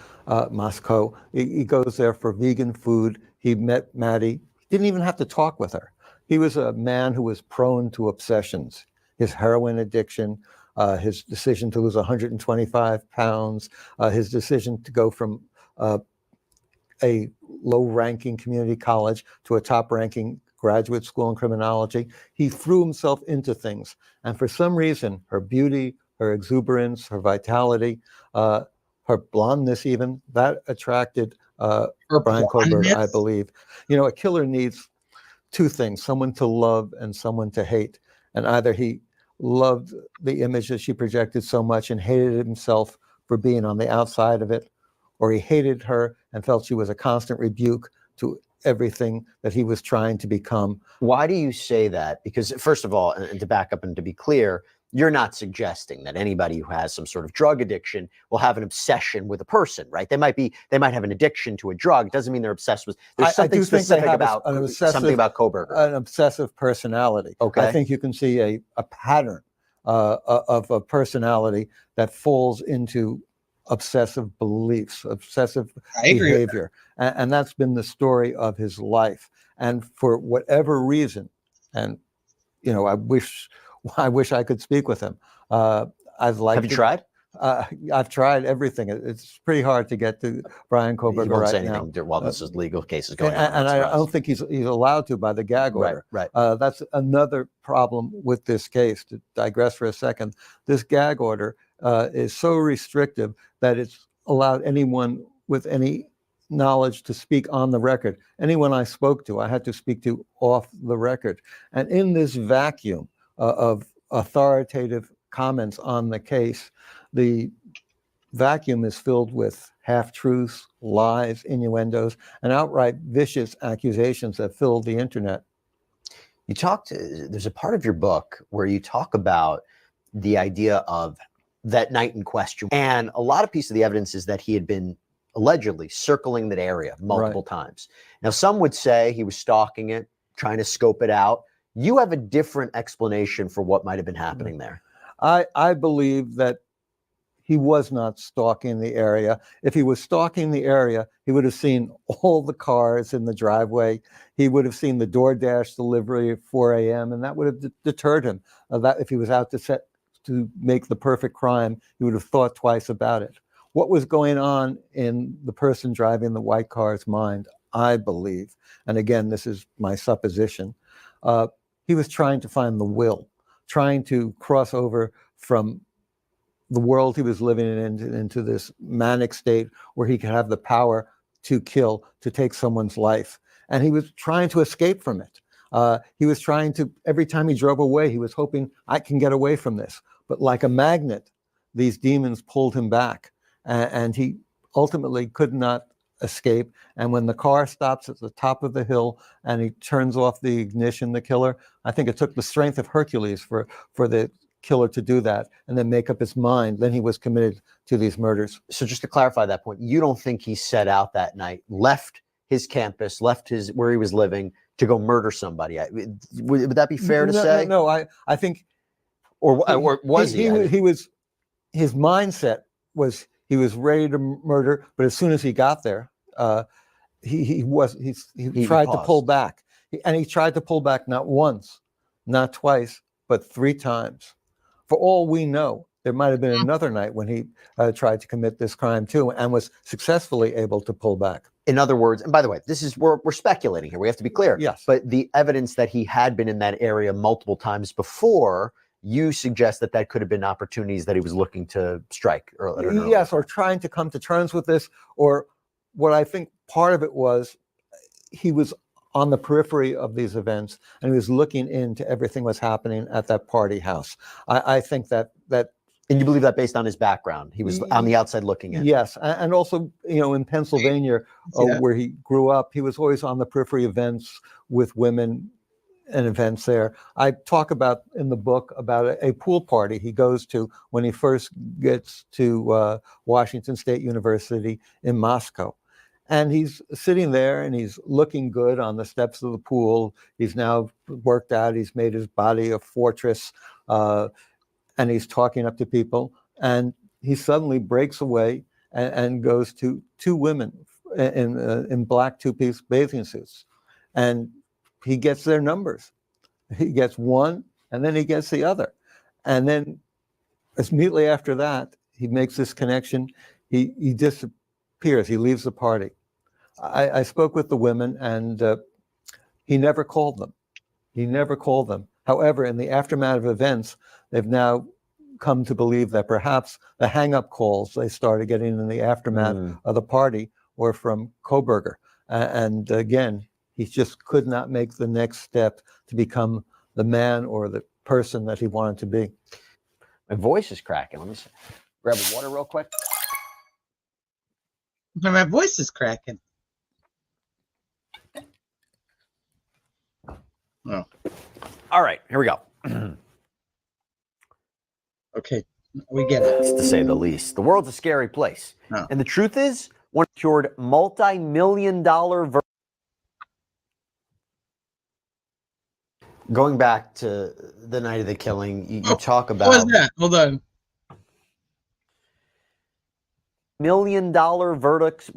he goes there for vegan food. He met Maddie. He didn't even have to talk with her. He was a man who was prone to obsessions. His heroin addiction, his decision to lose 125 pounds, his decision to go from a low-ranking community college to a top-ranking graduate school in criminology. He threw himself into things. And for some reason, her beauty, her exuberance, her vitality, her blondness even, that attracted Her Brian Kohberger, I blondness? believe. You know, a killer needs two things, someone to love and someone to hate. And either he loved the image that she projected so much and hated himself for being on the outside of it, or he hated her and felt she was a constant rebuke to everything that he was trying to become. Why do you say that? Because first of all, and to back up and to be clear, you're not suggesting that anybody who has some sort of drug addiction will have an obsession with a person, right? They might have an addiction to a drug. It doesn't mean they're obsessed with. There's something specific about something about Kohberger. An obsessive personality. Okay. I think you can see a pattern of a personality that falls into obsessive beliefs, obsessive behavior, and that's been the story of his life. And for whatever reason, and you know, I wish I could speak with him. Have you tried? I've tried everything. It's pretty hard to get to Brian Kohberger He won't right say now. anything while this is legal cases going on. And I don't think he's allowed to by the gag order. Right. That's another problem with this case. To digress for a second, this gag order is so restrictive that it's allowed anyone with any knowledge to speak on the record. Anyone I spoke to, I had to speak to off the record. And in this vacuum of authoritative comments on the case, the vacuum is filled with half-truths, lies, innuendos, and outright vicious accusations that fill the internet. There's a part of your book where you talk about the idea of that night in question. And a lot of piece of the evidence is that he had been allegedly circling that area multiple times. Now, some would say he was stalking it, trying to scope it out. You have a different explanation for what might have been happening there. I believe that he was not stalking the area. If he was stalking the area, he would have seen all the cars in the driveway. He would have seen the DoorDash delivery at 4 a.m. and that would have deterred him. That if he was out to make the perfect crime, he would have thought twice about it. What was going on in the person driving the white car's mind, I believe, and again, this is my supposition, he was trying to find the will, trying to cross over from the world he was living in into this manic state where he could have the power to kill, to take someone's life. And he was trying to escape from it. He was trying to, every time he drove away, he was hoping, I can get away from this. But like a magnet, these demons pulled him back. And he ultimately could not escape. And when the car stops at the top of the hill and he turns off the ignition, the killer, I think it took the strength of Hercules for the killer to do that and then make up his mind. Then he was committed to these murders. So just to clarify that point, you don't think he set out that night, left his campus, left where he was living to go murder somebody? Would that be fair to say? No, I think, or was he? His mindset was he was ready to murder, but as soon as he got there, he tried to pull back, and he tried to pull back not once, not twice, but 3 times. For all we know, there might have been another night when he tried to commit this crime too, and was successfully able to pull back. In other words, and by the way, we're speculating here. We have to be clear. Yes. But the evidence that he had been in that area multiple times before, you suggest that could have been opportunities that he was looking to strike earlier. Yes, or trying to come to terms with this, or what I think part of it was he was on the periphery of these events and he was looking into everything that's happening at that party house. I think that. And you believe that based on his background? He was on the outside looking in. Yes, and also, in Pennsylvania, where he grew up, he was always on the periphery events with women and events there. I talk about in the book about a pool party he goes to when he first gets to Washington State University in Moscow. And he's sitting there and he's looking good on the steps of the pool. He's now worked out. He's made his body a fortress. And he's talking up to people. And he suddenly breaks away and goes to 2 women in black 2-piece bathing suits. And he gets their numbers. He gets one and then he gets the other. And then immediately after that, he makes this connection. He disappears. He leaves the party. I spoke with the women and He never called them. He never called them. However, in the aftermath of events, they've now come to believe that perhaps the hang-up calls they started getting in the aftermath of the party were from Kohberger. And again, he just could not make the next step to become the man or the person that he wanted to be. My voice is cracking. Let me grab a water real quick. My voice is cracking. Oh. All right, here we go. Okay, we get it. To say the least. The world's a scary place. Oh. And the truth is, one secured multi-million-dollar going back to the night of the killing, you talk about What was that? Hold on. $1 million verdicts.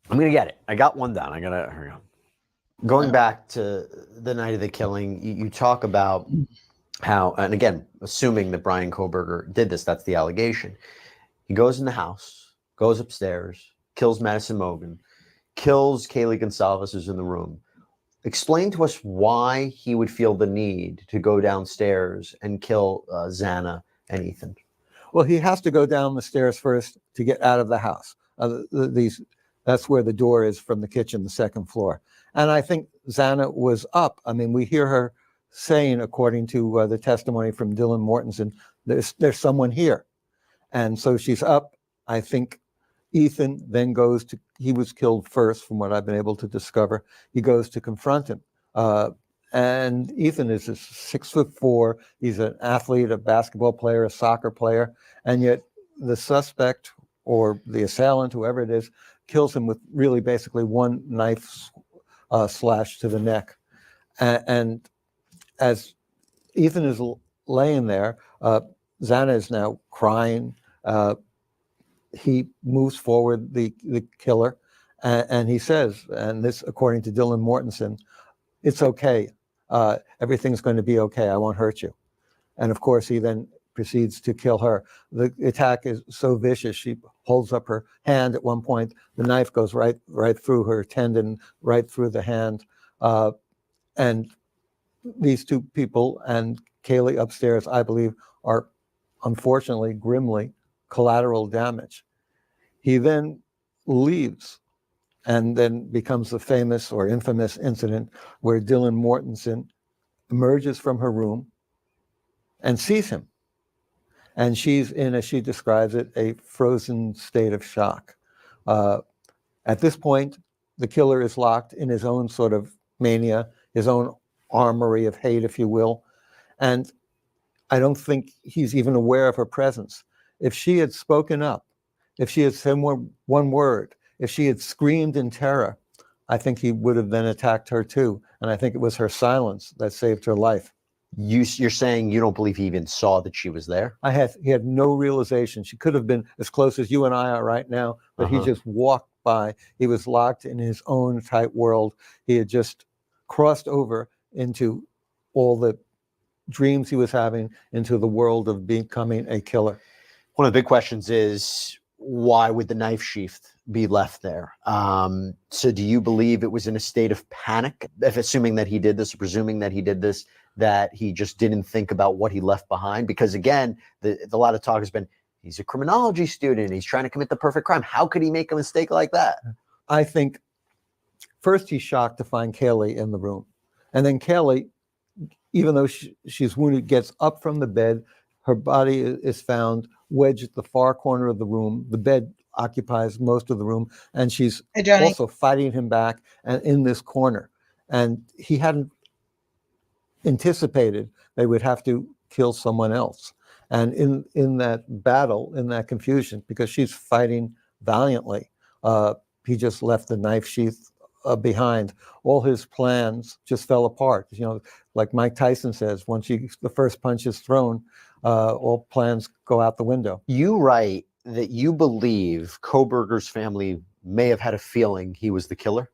I'm gonna get it. I got one down. Here we go. Going back to the night of the killing, you talk about how, and again, assuming that Brian Kohberger did this, that's the allegation. He goes in the house, goes upstairs, kills Madison Mogen, kills Kaylee Gonsalves, who's in the room. Explain to us why he would feel the need to go downstairs and kill Xana and Ethan. Well, he has to go down the stairs first to get out of the house. That's where the door is from the kitchen, the second floor. And I think Xana was up. I mean, we hear her saying, according to the testimony from Dylan Mortensen, there's someone here. And so she's up. I think Ethan then he was killed first, from what I've been able to discover. He goes to confront him. And Ethan is 6'4". He's an athlete, a basketball player, a soccer player. And yet the suspect or the assailant, whoever it is, kills him with really basically one knife slash to the neck. And as Ethan is laying there, Xana is now crying. He moves forward, the killer, and he says, and this according to Dylan Mortensen, "It's okay. Everything's going to be okay. I won't hurt you." And of course, he then proceeds to kill her. The attack is so vicious. She holds up her hand at one point. The knife goes right through her tendon, right through the hand. And these two people and Kaylee upstairs, I believe, are unfortunately, grimly, collateral damage. He then leaves and then becomes the famous or infamous incident where Dylan Mortensen emerges from her room and sees him. And she's in, as she describes it, a frozen state of shock. At this point, the killer is locked in his own sort of mania, his own armory of hate, if you will. And I don't think he's even aware of her presence. If she had spoken up, if she had said one word, if she had screamed in terror, I think he would have then attacked her too. And I think it was her silence that saved her life. You're saying you don't believe he even saw that she was there? He had no realization. She could have been as close as you and I are right now, but he just walked by. He was locked in his own tight world. He had just crossed over into all the dreams he was having, into the world of becoming a killer. One of the big questions is, why would the knife sheath be left there? So do you believe it was in a state of panic, if assuming that he did this, or presuming that he did this, that he just didn't think about what he left behind? Because again, the lot of talk has been, he's a criminology student, he's trying to commit the perfect crime. How could he make a mistake like that? I think first he's shocked to find Kaylee in the room. And then Kaylee, even though she's wounded, gets up from the bed. Her body is found wedged at the far corner of the room. The bed occupies most of the room, and she's also fighting him back and in this corner. And he hadn't anticipated they would have to kill someone else. And in that battle, in that confusion, because she's fighting valiantly, he just left the knife sheath behind. All his plans just fell apart. You know, like Mike Tyson says, once the first punch is thrown, all plans go out the window. You write that you believe Kohberger's family may have had a feeling he was the killer?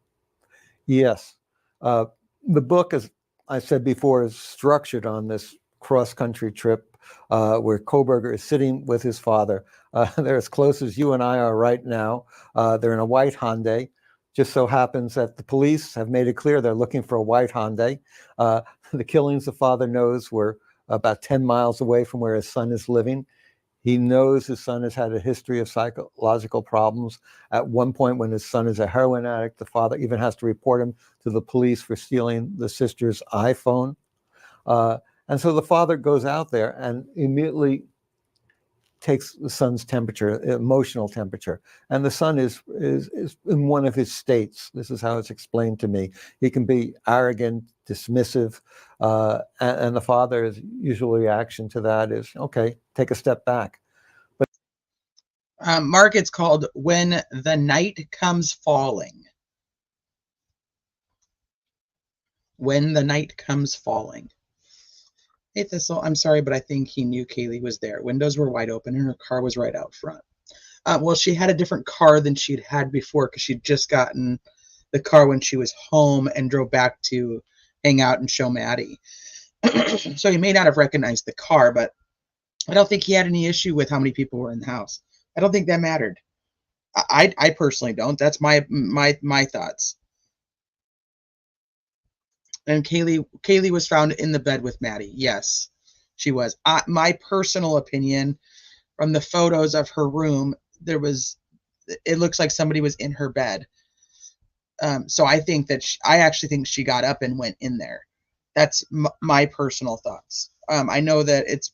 Yes. The book, as I said before, is structured on this cross-country trip where Kohberger is sitting with his father. They're as close as you and I are right now. They're in a white Hyundai. Just so happens that the police have made it clear they're looking for a white Hyundai. The killings the father knows were about 10 miles away from where his son is living. He knows his son has had a history of psychological problems. At one point, when his son is a heroin addict, the father even has to report him to the police for stealing the sister's iPhone. And so the father goes out there and immediately takes the son's temperature, emotional temperature. And the son is in one of his states. This is how it's explained to me. He can be arrogant, dismissive, and the father's usual reaction to that is, okay, take a step back. Mark, it's called When the Night Comes Falling. When the Night Comes Falling. Hey, Thistle, I'm sorry, but I think he knew Kaylee was there. Windows were wide open and her car was right out front. Well, she had a different car than she'd had before because she'd just gotten the car when she was home and drove back to hang out and show Maddie. So he may not have recognized the car, but I don't think he had any issue with how many people were in the house. I don't think that mattered. I personally don't. That's my thoughts. And Kaylee was found in the bed with Maddie. Yes, she was. My personal opinion, from the photos of her room, it looks like somebody was in her bed. So I think that I actually think she got up and went in there. That's my personal thoughts. I know that it's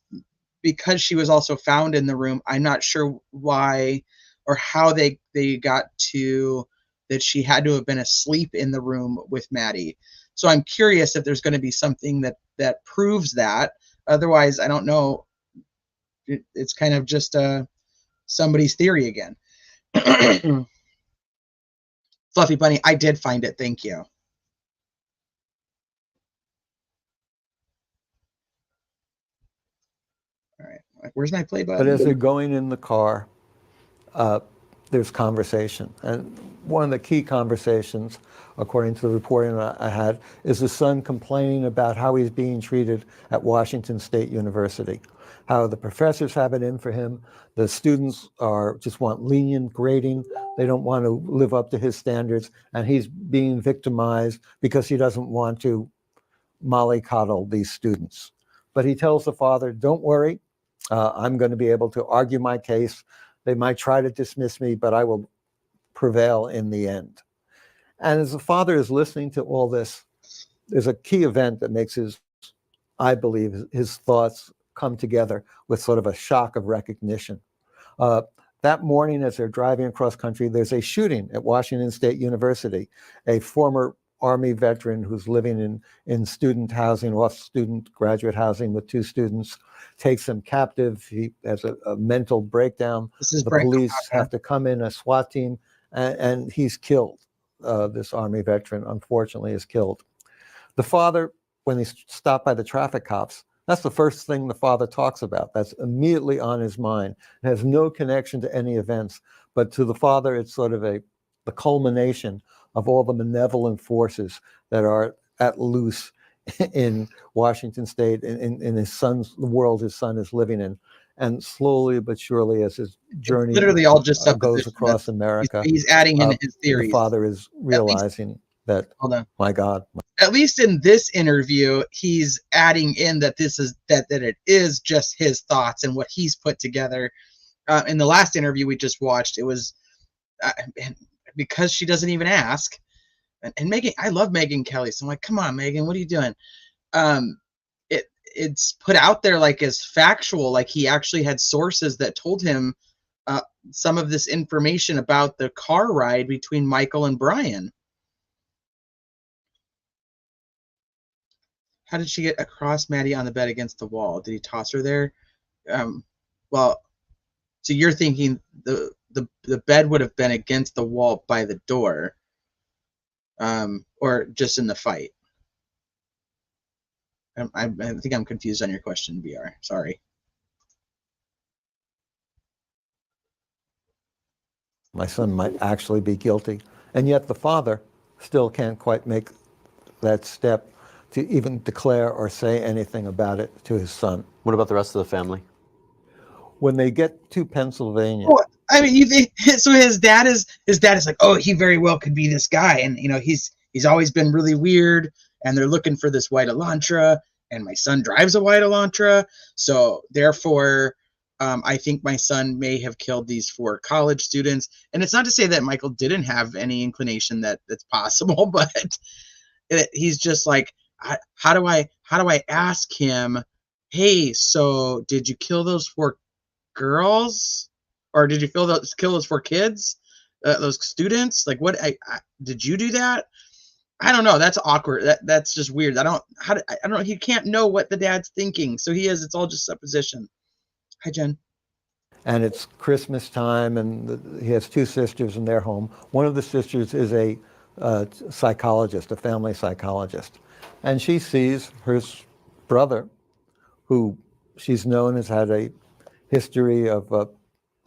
because she was also found in the room. I'm not sure why or how they got to that she had to have been asleep in the room with Maddie. So I'm curious if there's going to be something that proves that. Otherwise, I don't know. It's kind of just somebody's theory again. Fluffy Bunny, I did find it. Thank you. All right. Where's my play button? But as they're going in the car, there's conversation. And one of the key conversations, according to the reporting I had, is the son complaining about how he's being treated at Washington State University, how the professors have it in for him. The students just want lenient grading. They don't want to live up to his standards. And he's being victimized because he doesn't want to mollycoddle these students. But he tells the father, don't worry, I'm going to be able to argue my case. They might try to dismiss me, but I will prevail in the end. And as the father is listening to all this, there's a key event that makes I believe, his thoughts come together with sort of a shock of recognition. That morning, as they're driving across country, there's a shooting at Washington State University. A former Army veteran who's living in student housing, off student graduate housing with two students, takes him captive. He has a mental breakdown. The police have to come in, a SWAT team, and he's killed. This Army veteran, unfortunately, is killed. The father, when he's stopped by the traffic cops, that's the first thing the father talks about. That's immediately on his mind. It has no connection to any events, but to the father, it's sort of the culmination of all the malevolent forces that are at loose in Washington State, in the world his son is living in. And slowly but surely, as his journey literally all just goes across America, he's adding in his theories. The father is realizing that, my God. At least in this interview, he's adding in that it is just his thoughts and what he's put together. In the last interview we just watched, it was because she doesn't even ask. And Megan, I love Megyn Kelly, so I'm like, come on, Megan, what are you doing? It's put out there like as factual, like he actually had sources that told him some of this information about the car ride between Michael and Brian. How did she get across Maddie on the bed against the wall? Did he toss her there? Well, so you're thinking the bed would have been against the wall by the door, or just in the fight? I think I'm confused on your question, BR. Sorry. My son might actually be guilty. And yet the father still can't quite make that step to even declare or say anything about it to his son. What about the rest of the family? When they get to Pennsylvania, I mean, you think so? His dad is like, oh, he very well could be this guy, and he's always been really weird, and they're looking for this white Elantra, and my son drives a white Elantra, so therefore, I think my son may have killed these 4 college students, and it's not to say that Michael didn't have any inclination that that's possible, but he's just like, how do I ask him, hey, so did you kill those 4 girls? Or did you kill those 4 kids, those students? Like, what? Did you do that? I don't know. That's awkward. That's just weird. I don't know. He can't know what the dad's thinking, so it's all just supposition. Hi, Jen. And it's Christmas time, and he has 2 sisters in their home. One of the sisters is a psychologist, a family psychologist, and she sees her brother, who she's known has had a history of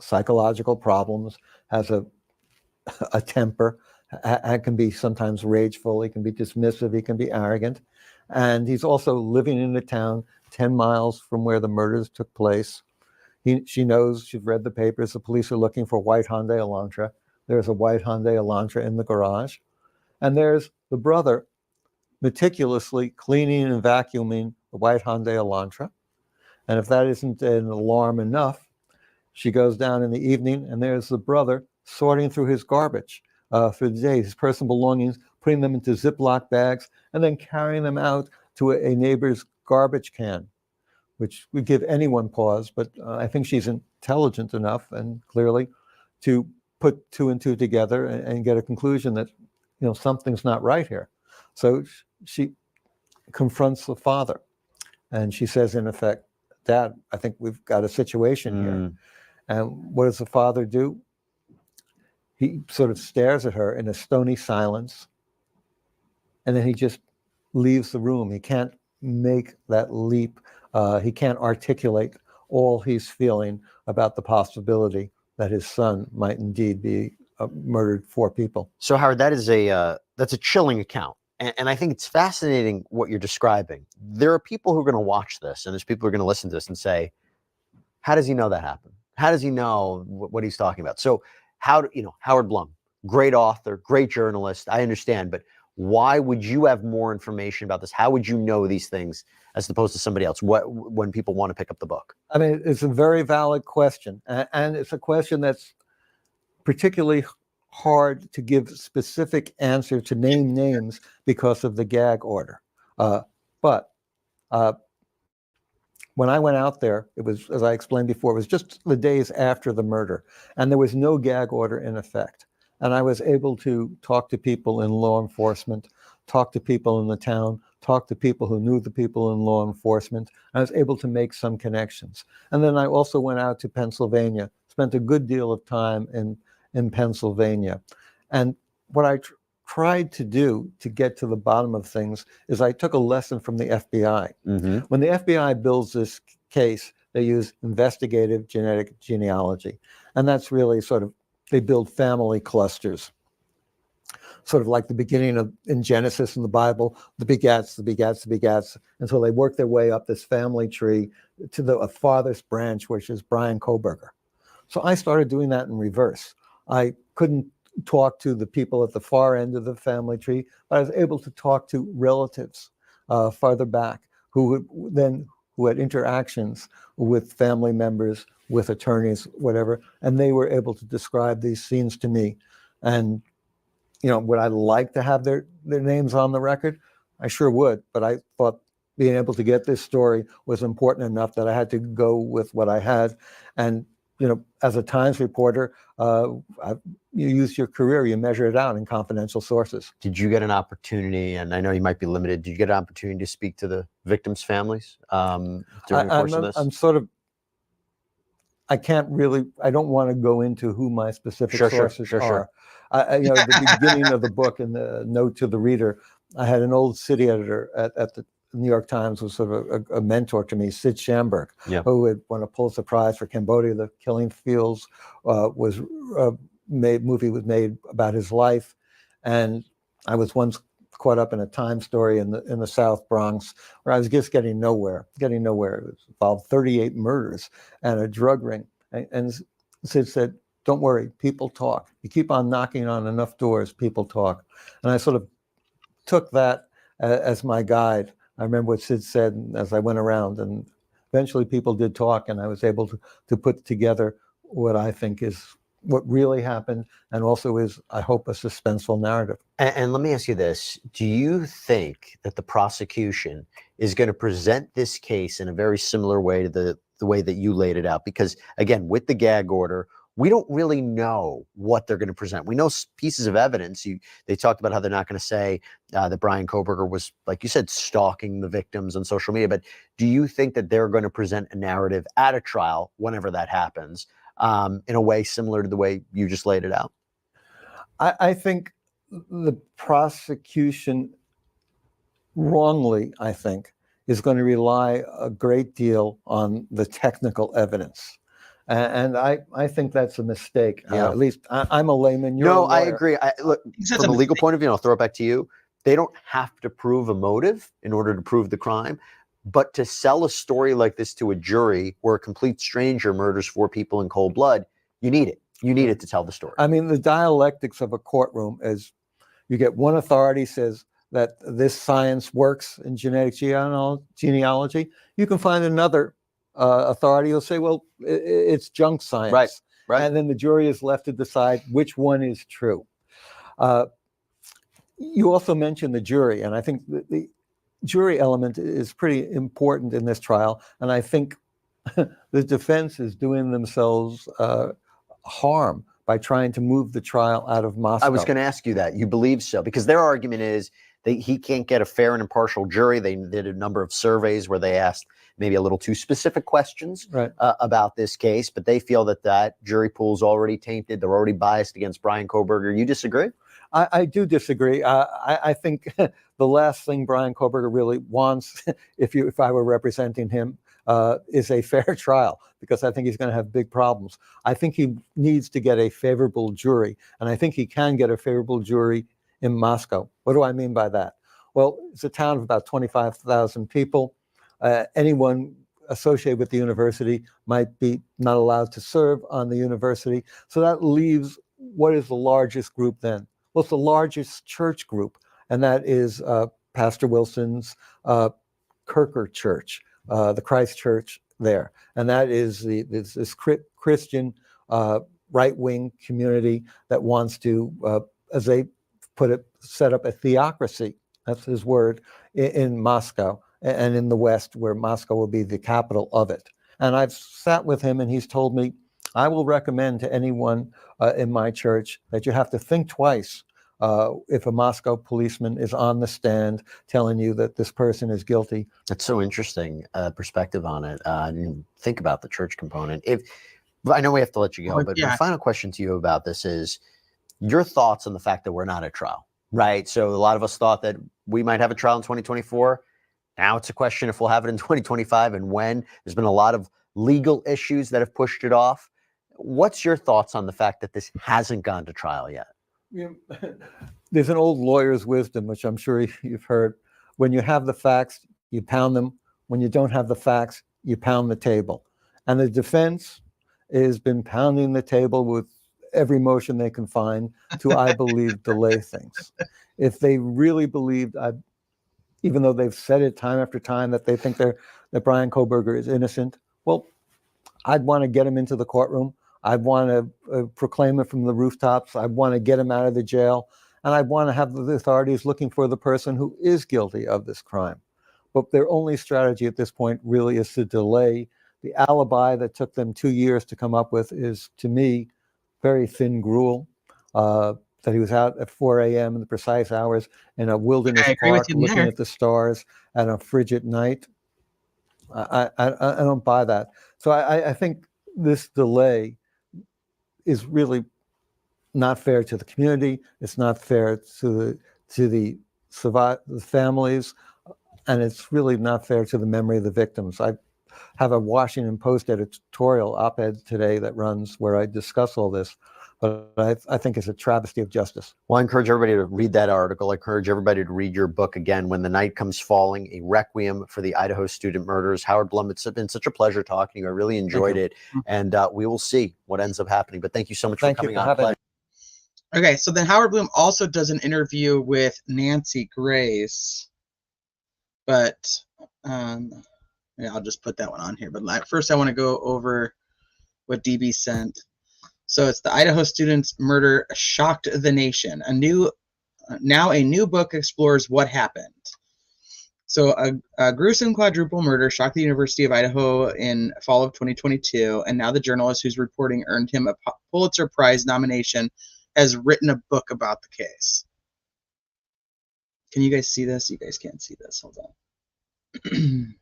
psychological problems, has a temper, can be sometimes rageful, he can be dismissive, he can be arrogant. And he's also living in a town 10 miles from where the murders took place. She knows, she's read the papers, the police are looking for a white Hyundai Elantra. There's a white Hyundai Elantra in the garage. And there's the brother meticulously cleaning and vacuuming the white Hyundai Elantra. And if that isn't an alarm enough, she goes down in the evening, and there's the brother sorting through his garbage for the day, his personal belongings, putting them into Ziploc bags, and then carrying them out to a neighbor's garbage can, which would give anyone pause. But I think she's intelligent enough, and clearly, to put 2 and 2 together and get a conclusion that, something's not right here. So she confronts the father, and she says, in effect, Dad, I think we've got a situation here. And what does the father do? He sort of stares at her in a stony silence, and then he just leaves the room. He can't make that leap. He can't articulate all he's feeling about the possibility that his son might indeed be murdered 4 people. So Howard, that's a chilling account. And I think it's fascinating what you're describing. There are people who are going to watch this, and there's people who are going to listen to this and say, how does he know that happened? How does he know what he's talking about? So Howard Blum, great author, great journalist, I understand, but why would you have more information about this? How would you know these things as opposed to somebody else when people want to pick up the book? I mean, it's a very valid question. And it's a question that's particularly hard to give specific answer, to name names, because of the gag order. But when I went out there, it was, as I explained before, it was just the days after the murder, and there was no gag order in effect. And I was able to talk to people in law enforcement, talk to people in the town, talk to people who knew the people in law enforcement. I was able to make some connections. And then I also went out to Pennsylvania, spent a good deal of time in Pennsylvania. And what I tried to do to get to the bottom of things is I took a lesson from the FBI. Mm-hmm. When the FBI builds this case, they use investigative genetic genealogy. And that's really they build family clusters, sort of like the beginning in Genesis in the Bible, the begats, until they work their way up this family tree to the farthest branch, which is Brian Kohberger. So I started doing that in reverse. I couldn't talk to the people at the far end of the family tree, but I was able to talk to relatives farther back who had interactions with family members, with attorneys, whatever, and they were able to describe these scenes to me. And would I like to have their names on the record? I sure would, but I thought being able to get this story was important enough that I had to go with what I had. And as a Times reporter, you use your career, you measure it out in confidential sources. Did you get an opportunity, and I know you might be limited, did you get an opportunity to speak to the victims' families during the course of this? I don't want to go into who my specific sources are. Sure. At the beginning of the book, in the note to the reader, I had an old city editor at the New York Times, was sort of a mentor to me, Sid Schamberg, who had won a Pulitzer Prize for Cambodia. The Killing Fields movie was made about his life, and I was once caught up in a Times story in the South Bronx where I was just getting nowhere. It involved 38 murders and a drug ring, and Sid said, don't worry, people talk. You keep on knocking on enough doors, people talk. And I sort of took that as my guide. I remember what Sid said as I went around, and eventually people did talk, and I was able to put together what I think is what really happened, and also is, I hope, a suspenseful narrative. And let me ask you this. Do you think that the prosecution is going to present this case in a very similar way to the way that you laid it out? Because again, with the gag order, we don't really know what they're going to present. We know pieces of evidence. They talked about how they're not going to say that Brian Kohberger was, like you said, stalking the victims on social media. But do you think that they're going to present a narrative at a trial, whenever that happens, in a way similar to the way you just laid it out? I think the prosecution, wrongly, I think, is going to rely a great deal on the technical evidence. And I think that's a mistake. Yeah. At least I'm a layman. You're a No, I lawyer. agree. Look, That's from a a legal mistake. point of view, and I'll throw it back to you. They don't have to prove a motive in order to prove the crime, but to sell a story like this to a jury where a complete stranger murders 4 people in cold blood, you need it. You need it to tell the story. I mean, the dialectics of a courtroom is you get one authority says that this science works in genetic genealogy. You can find another authority who'll say, well, it's junk science. Right, right. And then the jury is left to decide which one is true. You also mentioned the jury, and I think the jury element is pretty important in this trial. And I think the defense is doing themselves harm by trying to move the trial out of Moscow. I was going to ask you that. You believe so? Because their argument is that he can't get a fair and impartial jury. They did a number of surveys where they asked maybe a little too specific questions about this case, but they feel that that jury pool is already tainted. They're already biased against Brian Kohberger. You disagree? I do disagree. I think the last thing Brian Kohberger really wants, if I were representing him, is a fair trial, because I think he's going to have big problems. I think he needs to get a favorable jury, and I think he can get a favorable jury in Moscow. What do I mean by that? Well, it's a town of about 25,000 people. Anyone associated with the university might be not allowed to serve on the university. So that leaves, what is the largest group then? Well, it's the largest church group, and that is Pastor Wilson's Kirker Church, the Christ Church there. And that is this Christian right-wing community that wants to, as they put it, set up a theocracy, that's his word, in Moscow and in the West, where Moscow will be the capital of it. And I've sat with him, and he's told me, I will recommend to anyone in my church that you have to think twice if a Moscow policeman is on the stand telling you that this person is guilty. That's so interesting perspective on it. I didn't think about the church component. I know we have to let you go, but my final question to you about this is your thoughts on the fact that we're not at trial, right? So a lot of us thought that we might have a trial in 2024. Now it's a question if we'll have it in 2025 and when. There's been a lot of legal issues that have pushed it off. What's your thoughts on the fact that this hasn't gone to trial yet? There's an old lawyer's wisdom, which I'm sure you've heard. When you have the facts, you pound them. When you don't have the facts, you pound the table. And the defense has been pounding the table with every motion they can find to, I believe, delay things. If they really believed, even though they've said it time after time that they think that Brian Kohberger is innocent, well, I'd want to get him into the courtroom. I'd want to proclaim it from the rooftops. I'd want to get him out of the jail. And I'd want to have the authorities looking for the person who is guilty of this crime. But their only strategy at this point really is to delay. The alibi that took them 2 years to come up with is, to me, very thin gruel. That he was out at 4 a.m. in the precise hours in a wilderness park looking at the stars at a frigid night. I don't buy that. So I think this delay is really not fair to the community. It's not fair to the families, and it's really not fair to the memory of the victims. I have a Washington Post editorial op-ed today that runs where I discuss all this. but I think it's a travesty of justice. Well, I encourage everybody to read that article. I encourage everybody to read your book again, When the Night Comes Falling, a Requiem for the Idaho Student Murders. Howard Blum, it's been such a pleasure talking to you. I really enjoyed it. And we will see what ends up happening. But thank you so much for coming on. Pleasure. Okay, so then Howard Blum also does an interview with Nancy Grace, but yeah, I'll just put that one on here. But first I want to go over what DB sent. So it's the Idaho students' murder shocked the nation. Now a new book explores what happened. So a gruesome quadruple murder shocked the University of Idaho in fall of 2022, and now the journalist whose reporting earned him a Pulitzer Prize nomination has written a book about the case. Can you guys see this? You guys can't see this. Hold on.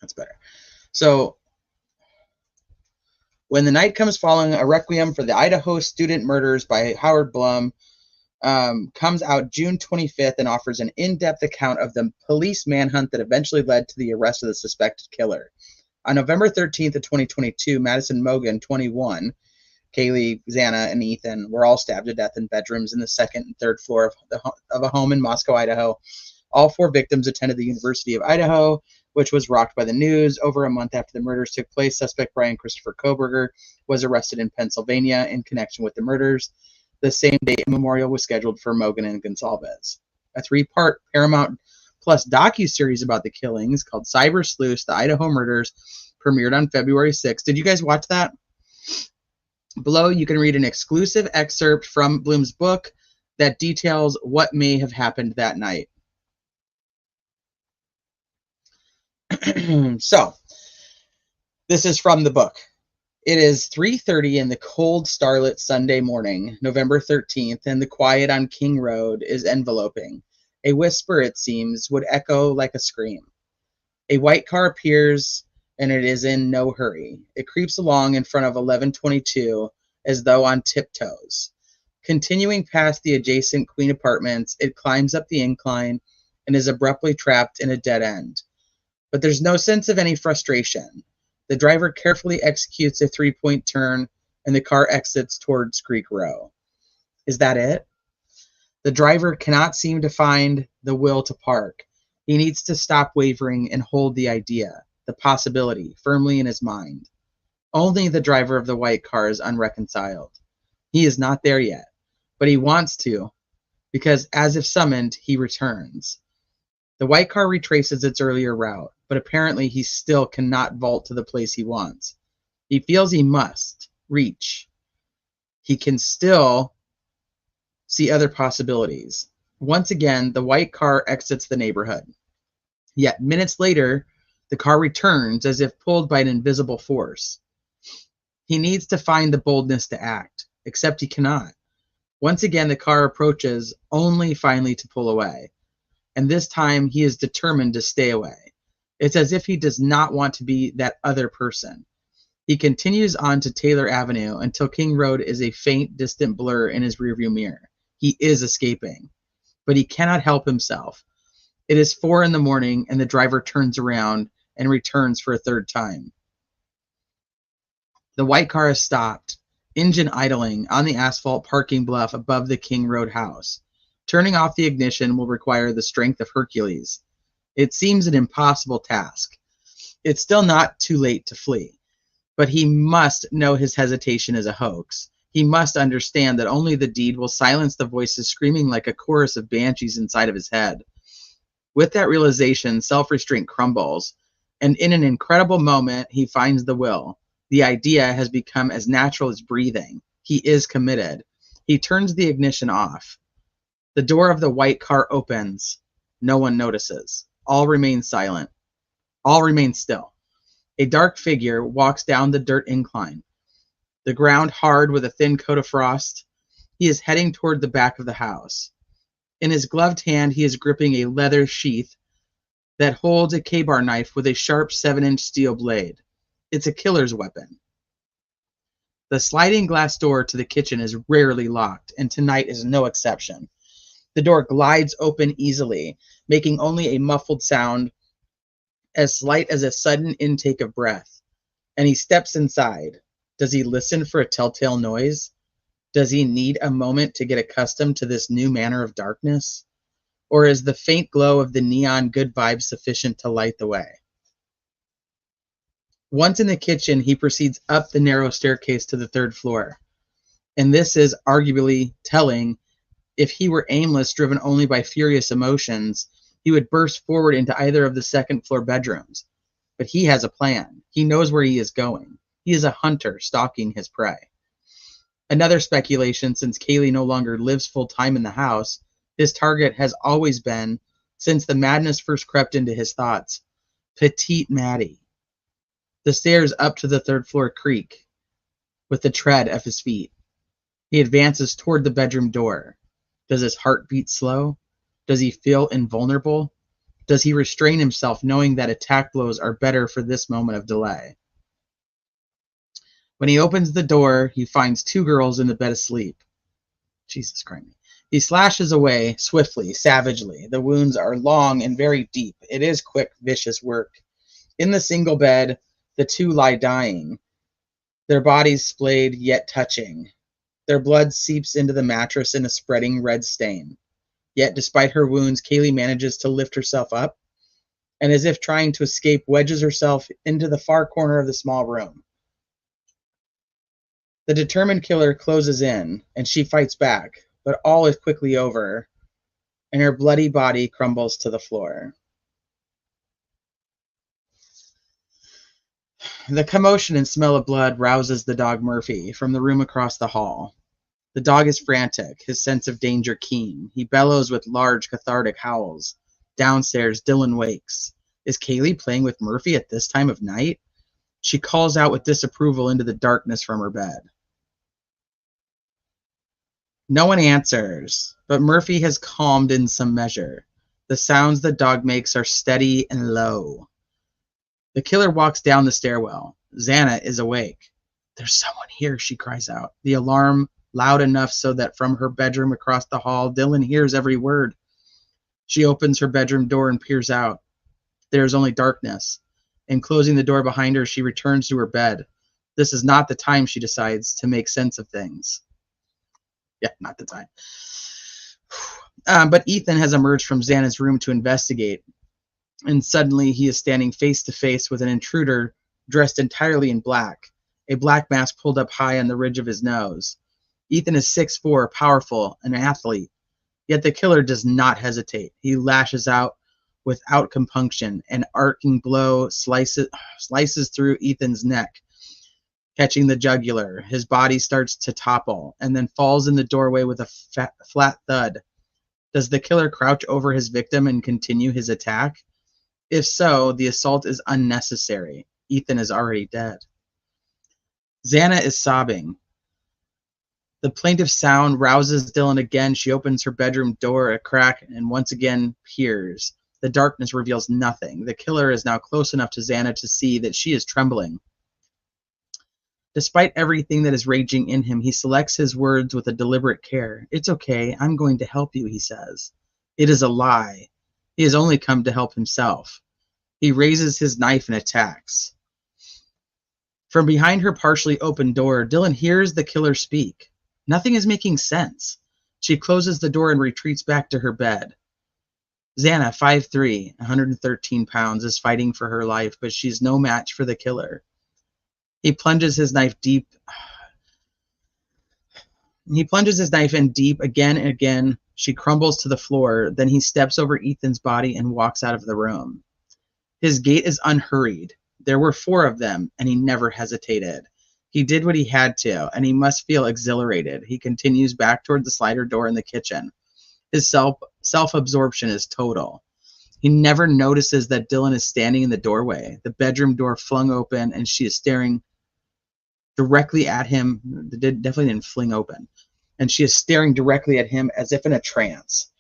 That's better. So, When the Night Comes Falling, a Requiem for the Idaho Student Murders by Howard Blum comes out June 25th and offers an in-depth account of the police manhunt that eventually led to the arrest of the suspected killer. On November 13th of 2022, Madison Mogan, 21, Kaylee, Xana, and Ethan were all stabbed to death in bedrooms in the second and third floor of a home in Moscow, Idaho. All 4 victims attended the University of Idaho, which was rocked by the news. Over a month after the murders took place, suspect Brian Christopher Kohberger was arrested in Pennsylvania in connection with the murders. The same day, a memorial was scheduled for Mogan and Gonsalves. A 3-part Paramount Plus docuseries about the killings called Cyber Sleuths, The Idaho Murders, premiered on February 6th. Did you guys watch that? Below, you can read an exclusive excerpt from Blum's book that details what may have happened that night. So, this is from the book. It is 3:30 in the cold, starlit Sunday morning, November 13th, and the quiet on King Road is enveloping. A whisper, it seems, would echo like a scream. A white car appears, and it is in no hurry. It creeps along in front of 1122 as though on tiptoes. Continuing past the adjacent Queen Apartments, it climbs up the incline and is abruptly trapped in a dead end. But there's no sense of any frustration. The driver carefully executes a 3-point turn, and the car exits towards Creek Row. Is that it? The driver cannot seem to find the will to park. He needs to stop wavering and hold the idea, the possibility, firmly in his mind. Only the driver of the white car is unreconciled. He is not there yet, but he wants to, because as if summoned, he returns. The white car retraces its earlier route, but apparently he still cannot vault to the place he wants. He feels he must reach. He can still see other possibilities. Once again, the white car exits the neighborhood. Yet minutes later, the car returns as if pulled by an invisible force. He needs to find the boldness to act, except he cannot. Once again, the car approaches, only finally to pull away. And this time, he is determined to stay away. It's as if he does not want to be that other person. He continues on to Taylor Avenue until King Road is a faint, distant blur in his rearview mirror. He is escaping, but he cannot help himself. It is 4 in the morning, and the driver turns around and returns for a third time. The white car has stopped, engine idling on the asphalt parking bluff above the King Road house. Turning off the ignition will require the strength of Hercules. It seems an impossible task. It's still not too late to flee, but he must know his hesitation is a hoax. He must understand that only the deed will silence the voices screaming like a chorus of banshees inside of his head. With that realization, self-restraint crumbles, and in an incredible moment, he finds the will. The idea has become as natural as breathing. He is committed. He turns the ignition off. The door of the white car opens. No one notices. All remain silent. All remain still. A dark figure walks down the dirt incline, the ground hard with a thin coat of frost. He is heading toward the back of the house. In his gloved hand, he is gripping a leather sheath that holds a K-bar knife with a sharp 7-inch steel blade. It's a killer's weapon. The sliding glass door to the kitchen is rarely locked, and tonight is no exception. The door glides open easily, making only a muffled sound as slight as a sudden intake of breath. and he steps inside. Does he listen for a telltale noise? Does he need a moment to get accustomed to this new manner of darkness? Or is the faint glow of the neon good vibes sufficient to light the way? Once in the kitchen, he proceeds up the narrow staircase to the third floor. And this is arguably telling. If he were aimless, driven only by furious emotions, he would burst forward into either of the second floor bedrooms. But he has a plan. He knows where he is going. He is a hunter stalking his prey. Another speculation, since Kaylee no longer lives full-time in the house, his target has always been, since the madness first crept into his thoughts, Petite Maddie. The stairs up to the third floor creak with the tread of his feet. He advances toward the bedroom door. Does his heart beat slow? Does he feel invulnerable? Does he restrain himself, knowing that attack blows are better for this moment of delay? When he opens the door, he finds two girls in the bed asleep. Jesus Christ. He slashes away swiftly, savagely. The wounds are long and very deep. It is quick, vicious work. In the single bed, the two lie dying, their bodies splayed yet touching. Their blood seeps into the mattress in a spreading red stain. Yet, despite her wounds, Kaylee manages to lift herself up, and as if trying to escape, wedges herself into the far corner of the small room. The determined killer closes in, and she fights back, but all is quickly over, and her bloody body crumbles to the floor. The commotion and smell of blood rouses the dog Murphy from the room across the hall. The dog is frantic, his sense of danger keen. He bellows with large, cathartic howls. Downstairs, Dylan wakes. Is Kaylee playing with Murphy at this time of night? She calls out with disapproval into the darkness from her bed. No one answers, but Murphy has calmed in some measure. The sounds the dog makes are steady and low. The killer walks down the stairwell. Xana is awake. There's someone here, she cries out, the alarm loud enough so that from her bedroom across the hall, Dylan hears every word. She opens her bedroom door and peers out. There is only darkness. And closing the door behind her, she returns to her bed. This is not the time, she decides, to make sense of things. Yeah, not the time. But Ethan has emerged from Xana's room to investigate. And suddenly he is standing face to face with an intruder dressed entirely in black, a black mask pulled up high on the ridge of his nose. Ethan is 6'4", powerful, an athlete. Yet the killer does not hesitate. He lashes out without compunction. An arcing blow slices through Ethan's neck, catching the jugular. His body starts to topple and then falls in the doorway with a flat thud. Does the killer crouch over his victim and continue his attack? If so, the assault is unnecessary. Ethan is already dead. Xana is sobbing. The plaintive sound rouses Dylan again. She opens her bedroom door a crack and once again peers. The darkness reveals nothing. The killer is now close enough to Xana to see that she is trembling. Despite everything that is raging in him, he selects his words with a deliberate care. It's okay. I'm going to help you, he says. It is a lie. He has only come to help himself. He raises his knife and attacks. From behind her partially open door, Dylan hears the killer speak. Nothing is making sense. She closes the door and retreats back to her bed. Xana, 5'3", 113 pounds, is fighting for her life, but she's no match for the killer. He plunges his knife in deep again and again. She crumbles to the floor. Then he steps over Ethan's body and walks out of the room. His gait is unhurried. There were 4 of them, and he never hesitated. He did what he had to, and he must feel exhilarated. He continues back toward the slider door in the kitchen. His self-absorption is total. He never notices that Dylan is standing in the doorway, the bedroom door flung open, and she is staring directly at him. Definitely didn't fling open. And she is staring directly at him as if in a trance.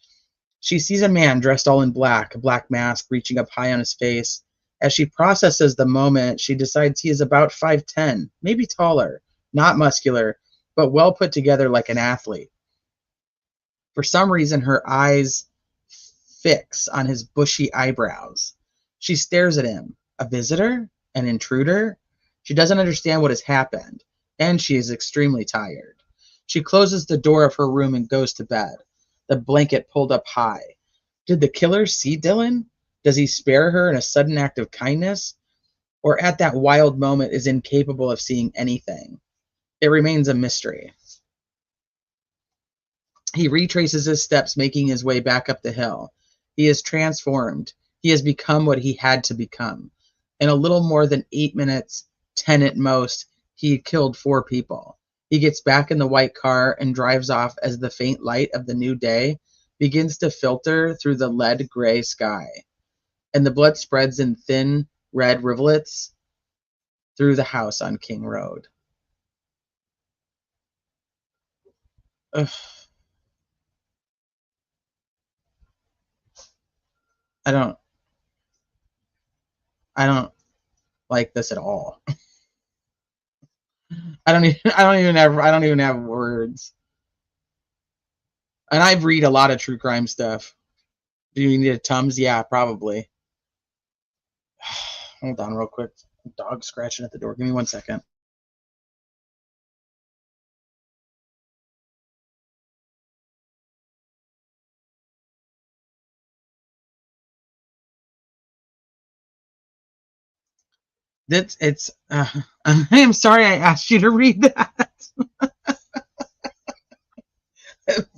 She sees a man dressed all in black, a black mask reaching up high on his face. As she processes the moment, she decides he is about 5'10", maybe taller, not muscular, but well put together like an athlete. For some reason, her eyes fix on his bushy eyebrows. She stares at him. A visitor? An intruder? She doesn't understand what has happened, and she is extremely tired. She closes the door of her room and goes to bed, the blanket pulled up high. Did the killer see Dylan? Does he spare her in a sudden act of kindness? Or at that wild moment is incapable of seeing anything? It remains a mystery. He retraces his steps, making his way back up the hill. He is transformed. He has become what he had to become. In a little more than 8 minutes, 10 at most, he killed 4 people. He gets back in the white car and drives off as the faint light of the new day begins to filter through the lead gray sky, and the blood spreads in thin red rivulets through the house on King Road. Ugh. I don't like this at all. I don't even have words. And I read a lot of true crime stuff. Do you need a Tums? Yeah, probably. Hold on real quick. Dog scratching at the door. Give me 1 second. I am sorry I asked you to read that.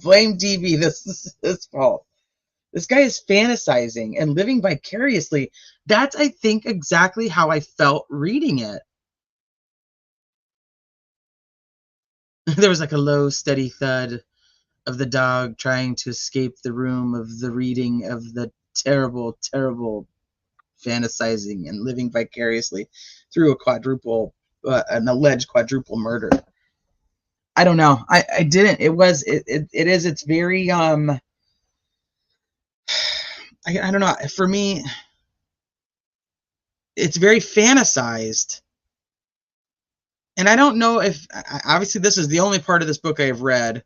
Blame DB. This is his fault. This guy is fantasizing and living vicariously. That's, I think, exactly how I felt reading it. There was like a low, steady thud of the dog trying to escape the room of the reading of the terrible, terrible fantasizing and living vicariously through an alleged quadruple murder. I don't know. I didn't. It's very, I don't know. For me, it's very fantasized. And I don't know if, obviously this is the only part of this book I have read.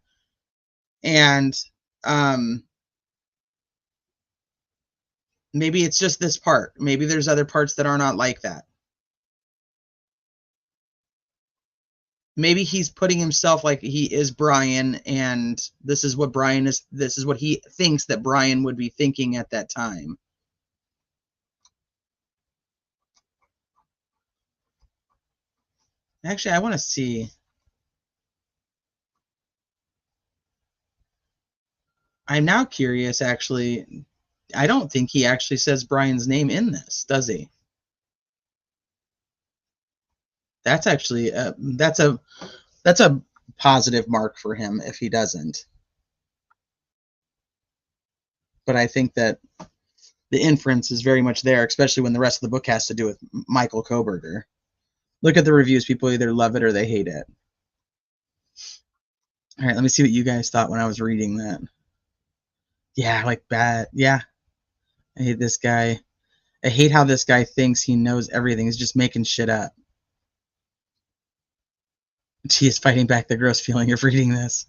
And maybe it's just this part. Maybe there's other parts that are not like that. Maybe he's putting himself like he is Brian, and this is what he thinks that Brian would be thinking at that time. Actually, I want to see. I'm now curious, actually. I don't think he actually says Brian's name in this, does he? That's actually that's a positive mark for him if he doesn't. But I think that the inference is very much there, especially when the rest of the book has to do with Michael Kohberger. Look at the reviews. People either love it or they hate it. All right, let me see what you guys thought when I was reading that. Yeah, like bad. Yeah. I hate this guy. I hate how this guy thinks he knows everything. He's just making shit up. He is fighting back the gross feeling of reading this.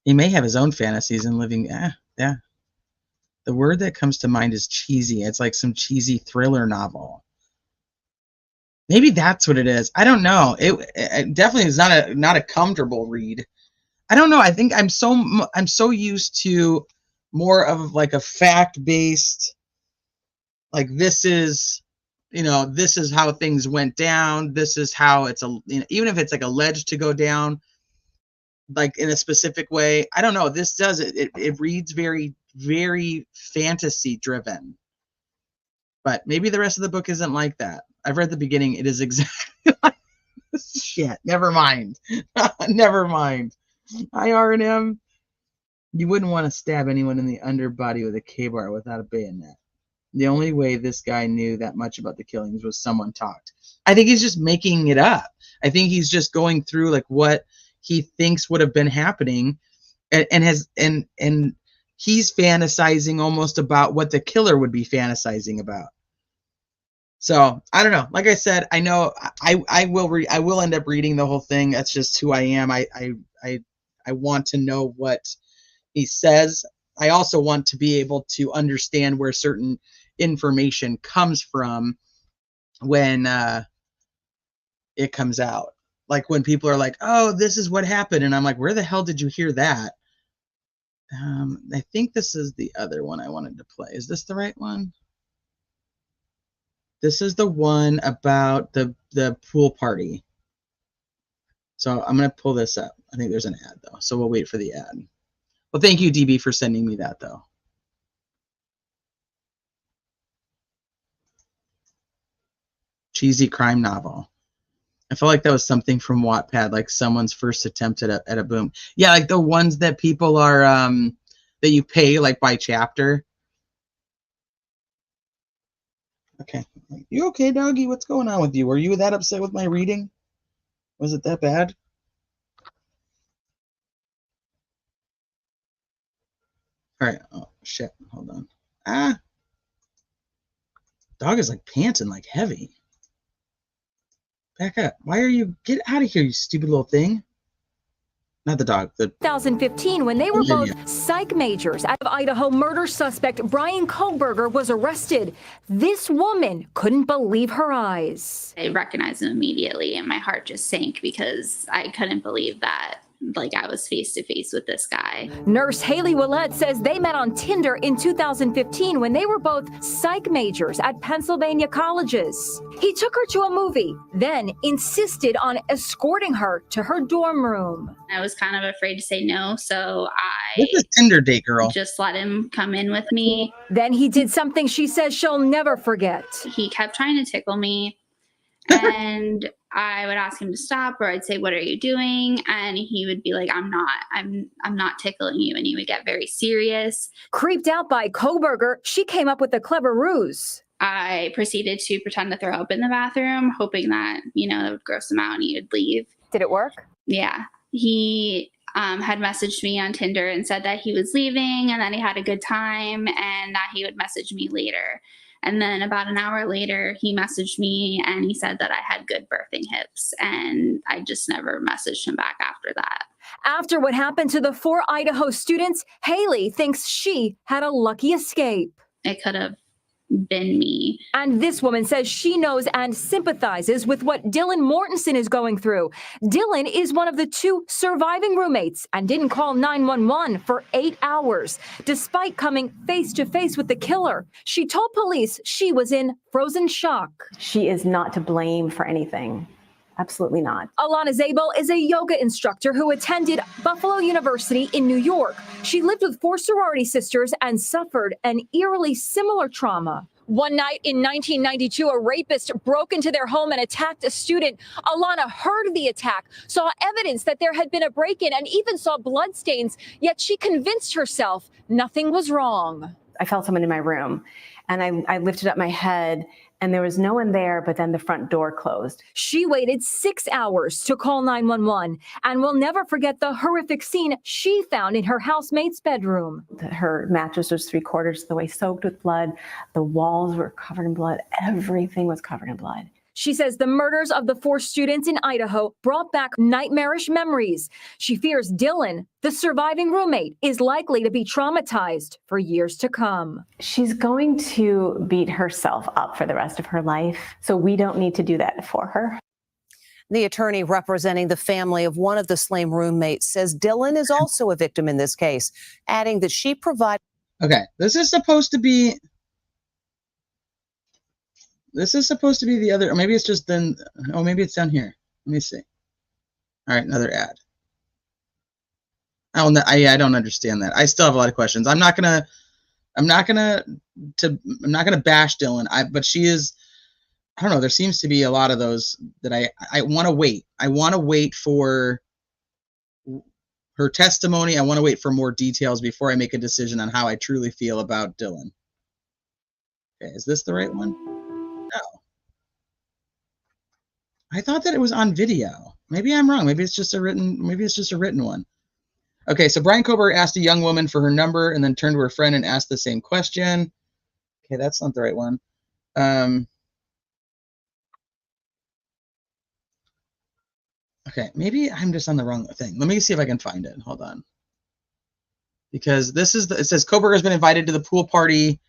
He may have his own fantasies and living. Yeah. The word that comes to mind is cheesy. It's like some cheesy thriller novel. Maybe that's what it is. I don't know. It definitely is not a comfortable read. I don't know. I think I'm so used to more of like a fact-based, like this is how things went down. This is how it's even if it's like alleged to go down, like in a specific way. I don't know. This does it. It reads very, very fantasy driven. But maybe the rest of the book isn't like that. I've read the beginning. It is exactly like shit. Never mind. Never mind. Hi, R&M. You wouldn't want to stab anyone in the underbody with a K-bar without a bayonet. The only way this guy knew that much about the killings was someone talked. I think he's just making it up. I think he's just going through like what he thinks would have been happening, and he's fantasizing almost about what the killer would be fantasizing about. So I don't know. Like I said, I know I will end up reading the whole thing. That's just who I am. I want to know what he says. I also want to be able to understand where certain information comes from when it comes out. Like when people are like, oh, this is what happened. And I'm like, where the hell did you hear that? I think this is the other one I wanted to play. Is this the right one? This is the one about the pool party. So I'm going to pull this up. I think there's an ad though. So we'll wait for the ad. Well, thank you, DB, for sending me that though. Cheesy crime novel. I felt like that was something from Wattpad, like someone's first attempt at a boom. Yeah, like the ones that people are that you pay like by chapter. Okay. You okay, doggy? What's going on with you? Were you that upset with my reading? Was it that bad? All right. Oh shit. Hold on. Ah. Dog is like panting like heavy. Back up. Why are you? Get out of here, you stupid little thing. Not the dog. The 2015, when they were both psych majors out of Idaho, murder suspect Brian Kohberger was arrested. This woman couldn't believe her eyes. I recognized him immediately and my heart just sank because I couldn't believe that. Like I was face to face with this guy. Nurse Haley Willett says they met on Tinder in 2015 when they were both psych majors at Pennsylvania colleges. He took her to a movie, then insisted on escorting her to her dorm room. I was kind of afraid to say no, so This is Tinder date, girl. just let him come in with me. Then he did something she says she'll never forget. He kept trying to tickle me and I would ask him to stop, or I'd say, "What are you doing?" And he would be like, I'm not tickling you. And he would get very serious. Creeped out by Kohberger, she came up with a clever ruse. I proceeded to pretend to throw up in the bathroom, hoping that, that would gross him out and he would leave. Did it work? Yeah. He had messaged me on Tinder and said that he was leaving and that he had a good time and that he would message me later. And then about an hour later, he messaged me and he said that I had good birthing hips. And I just never messaged him back after that. After what happened to the 4 Idaho students, Haley thinks she had a lucky escape. It could have been me. And this woman says she knows and sympathizes with what Dylan Mortensen is going through. Dylan is one of the 2 surviving roommates and didn't call 911 for 8 hours, despite coming face to face with the killer. She told police she was in frozen shock. She is not to blame for anything. Absolutely not. Alana Zabel is a yoga instructor who attended Buffalo University in New York. She lived with 4 sorority sisters and suffered an eerily similar trauma. One night in 1992, a rapist broke into their home and attacked a student. Alana heard the attack, saw evidence that there had been a break-in, and even saw bloodstains, yet she convinced herself nothing was wrong. I felt someone in my room, and I lifted up my head, and there was no one there, but then the front door closed. She waited 6 hours to call 911 and will never forget the horrific scene she found in her housemate's bedroom. Her mattress was 3/4 of the way soaked with blood. The walls were covered in blood. Everything was covered in blood. She says the murders of the 4 students in Idaho brought back nightmarish memories. She fears Dylan, the surviving roommate, is likely to be traumatized for years to come. She's going to beat herself up for the rest of her life, so we don't need to do that for her. The attorney representing the family of one of the slain roommates says Dylan is also a victim in this case, adding that she provided. Okay, this is supposed to be the other, or maybe it's just then. Oh, maybe it's down here. Let me see. All right, another ad. I don't understand that. I still have a lot of questions. I'm not gonna bash Dylan. But she is. I don't know. There seems to be a lot of those that I want to wait. I want to wait for her testimony. I want to wait for more details before I make a decision on how I truly feel about Dylan. Okay, is this the right one? No. I thought that it was on video. Maybe I'm wrong. Maybe it's just a written one. Okay, so Brian Kohberger asked a young woman for her number and then turned to her friend and asked the same question. Okay, that's not the right one. Okay, maybe I'm just on the wrong thing. Let me see if I can find it. Hold on. Because this is it says Kohberger has been invited to the pool party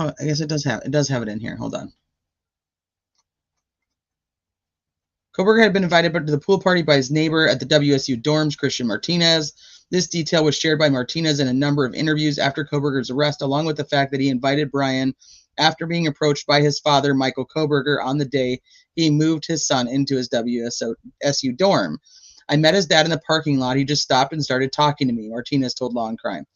Oh, I guess it does have it in here. Hold on. Kohberger had been invited to the pool party by his neighbor at the WSU dorms, Christian Martinez. This detail was shared by Martinez in a number of interviews after Kohberger's arrest, along with the fact that he invited Brian after being approached by his father, Michael Kohberger, on the day he moved his son into his WSU dorm. I met his dad in the parking lot. He just stopped and started talking to me, Martinez told Law and Crime.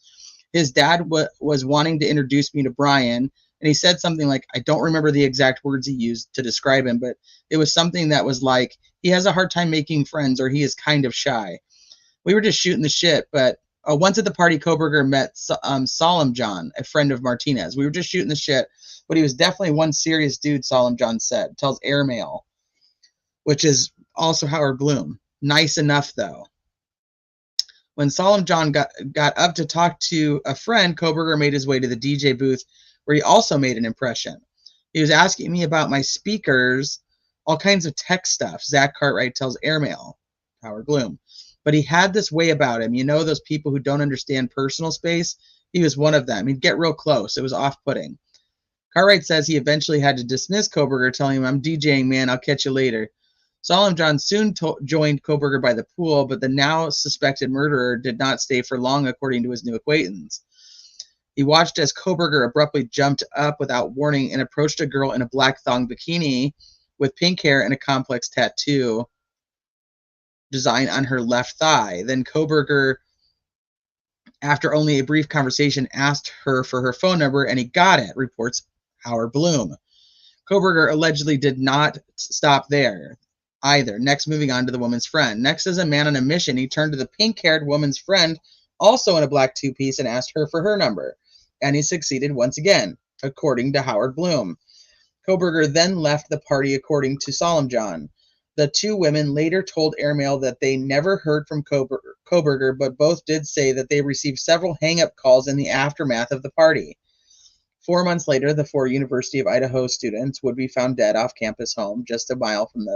His dad was wanting to introduce me to Brian, and he said something like, I don't remember the exact words he used to describe him, but it was something that was like, he has a hard time making friends, or he is kind of shy. We were just shooting the shit, but once at the party, Kohberger met Solemn John, a friend of Martinez. We were just shooting the shit, but he was definitely one serious dude, Solemn John said. Tells Airmail, which is also Howard Blum. Nice enough, though. When Solemn John got up to talk to a friend, Kohberger made his way to the DJ booth, where he also made an impression. He was asking me about my speakers, all kinds of tech stuff. Zach Cartwright tells Airmail, Howard Blum. But he had this way about him. You know, those people who don't understand personal space? He was one of them. He'd get real close. It was off-putting. Cartwright says he eventually had to dismiss Kohberger, telling him, I'm DJing, man. I'll catch you later. Solemn John soon joined Kohberger by the pool, but the now suspected murderer did not stay for long, according to his new acquaintance. He watched as Kohberger abruptly jumped up without warning and approached a girl in a black thong bikini with pink hair and a complex tattoo design on her left thigh. Then Kohberger, after only a brief conversation, asked her for her phone number, and he got it, reports Howard Blum. Kohberger allegedly did not stop there either. Next, moving on to the woman's friend. Next, as a man on a mission, he turned to the pink-haired woman's friend, also in a black two-piece, and asked her for her number. And he succeeded once again, according to Howard Blum. Kohberger then left the party, according to Solemn John. The two women later told Airmail that they never heard from Kohberger, but both did say that they received several hang-up calls in the aftermath of the party. 4 months later, the 4 University of Idaho students would be found dead off campus home, just a mile from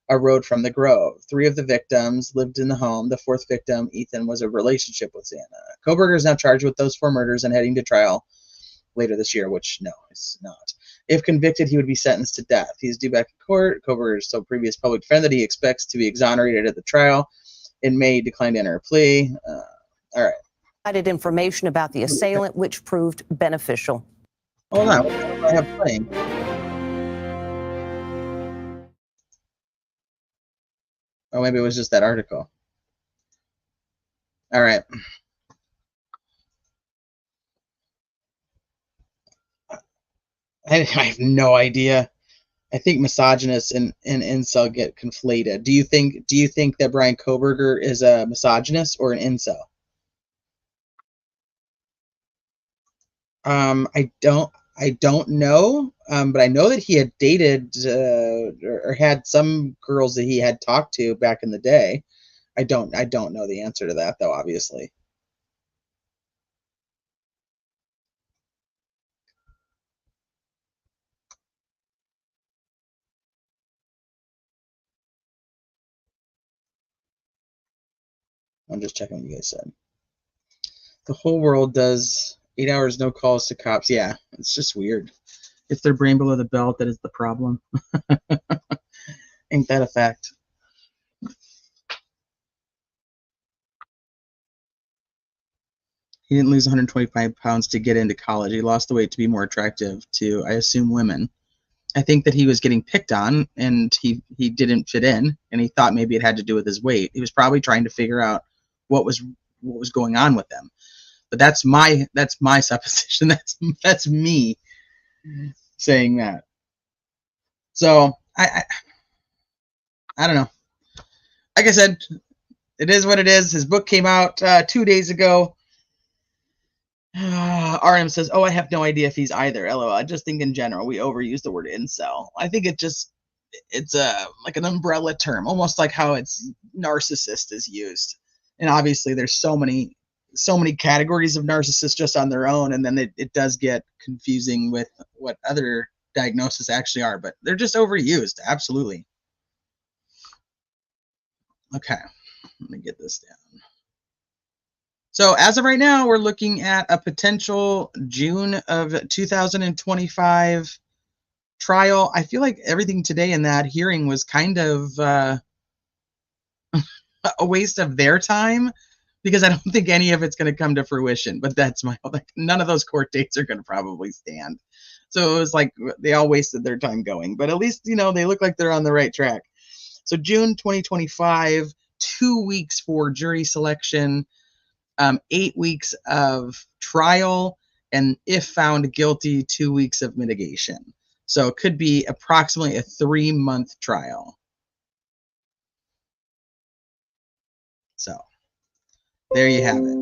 a road from the Grove. 3 of the victims lived in the home. The 4th victim, Ethan, was a relationship with Xana. Kohberger is now charged with those 4 murders and heading to trial later this year, which no, it's not. If convicted, he would be sentenced to death. He's due back in court. Kohberger told previous public defender that he expects to be exonerated at the trial. In May, he declined to enter a plea. All right. Provided information about the assailant, which proved beneficial. Hold on. What do I have playing? Oh, maybe it was just that article. All right. I have no idea. I think misogynist and incel get conflated. Do you think that Brian Kohberger is a misogynist or an incel? I don't know. But I know that he had dated or had some girls that he had talked to back in the day. I don't know the answer to that though, obviously. I'm just checking what you guys said. The whole world does 8 hours, no calls to cops. Yeah, it's just weird. It's their brain below the belt that is the problem. Ain't that a fact? He didn't lose 125 pounds to get into college. He lost the weight to be more attractive to, I assume, women. I think that he was getting picked on and he didn't fit in, and he thought maybe it had to do with his weight. He was probably trying to figure out what was going on with him. But that's my supposition. That's me saying that. So I don't know. Like I said, it is what it is. His book came out 2 days ago. RM says, "Oh, I have no idea if he's either." LOL. I just think in general we overuse the word incel. I think it's like an umbrella term, almost like how it's narcissist is used. And obviously, there's so many categories of narcissists just on their own, and then it does get confusing with what other diagnoses actually are. But they're just overused, absolutely. Okay, let me get this down. So as of right now, we're looking at a potential June of 2025 trial. I feel like everything today in that hearing was kind of a waste of their time, because I don't think any of it's going to come to fruition. But that's none of those court dates are going to probably stand. So it was like they all wasted their time going. But at least, they look like they're on the right track. So June 2025, 2 weeks for jury selection, 8 weeks of trial, and if found guilty, 2 weeks of mitigation. So it could be approximately a 3-month trial. So there you have it.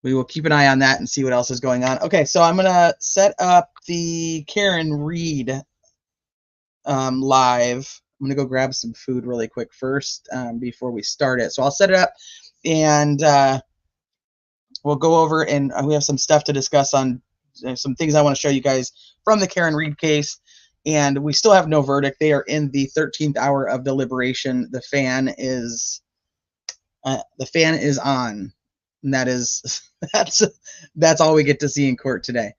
We will keep an eye on that and see what else is going on. Okay, so I'm going to set up the Karen Reed live. I'm going to go grab some food really quick first before we start it. So I'll set it up, and we'll go over, and we have some stuff to discuss on some things I want to show you guys from the Karen Reed case. And we still have no verdict. They are in the 13th hour of deliberation. The fan is on. And that's all we get to see in court today.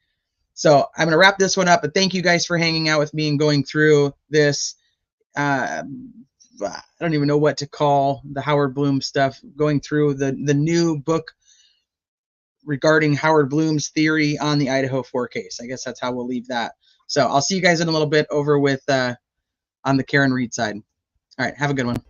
So I'm going to wrap this one up, but thank you guys for hanging out with me and going through this. I don't even know what to call the Howard Blum stuff, going through the new book regarding Howard Blum's theory on the Idaho 4 case. I guess that's how we'll leave that. So I'll see you guys in a little bit over with on the Karen Reed side. All right, have a good one.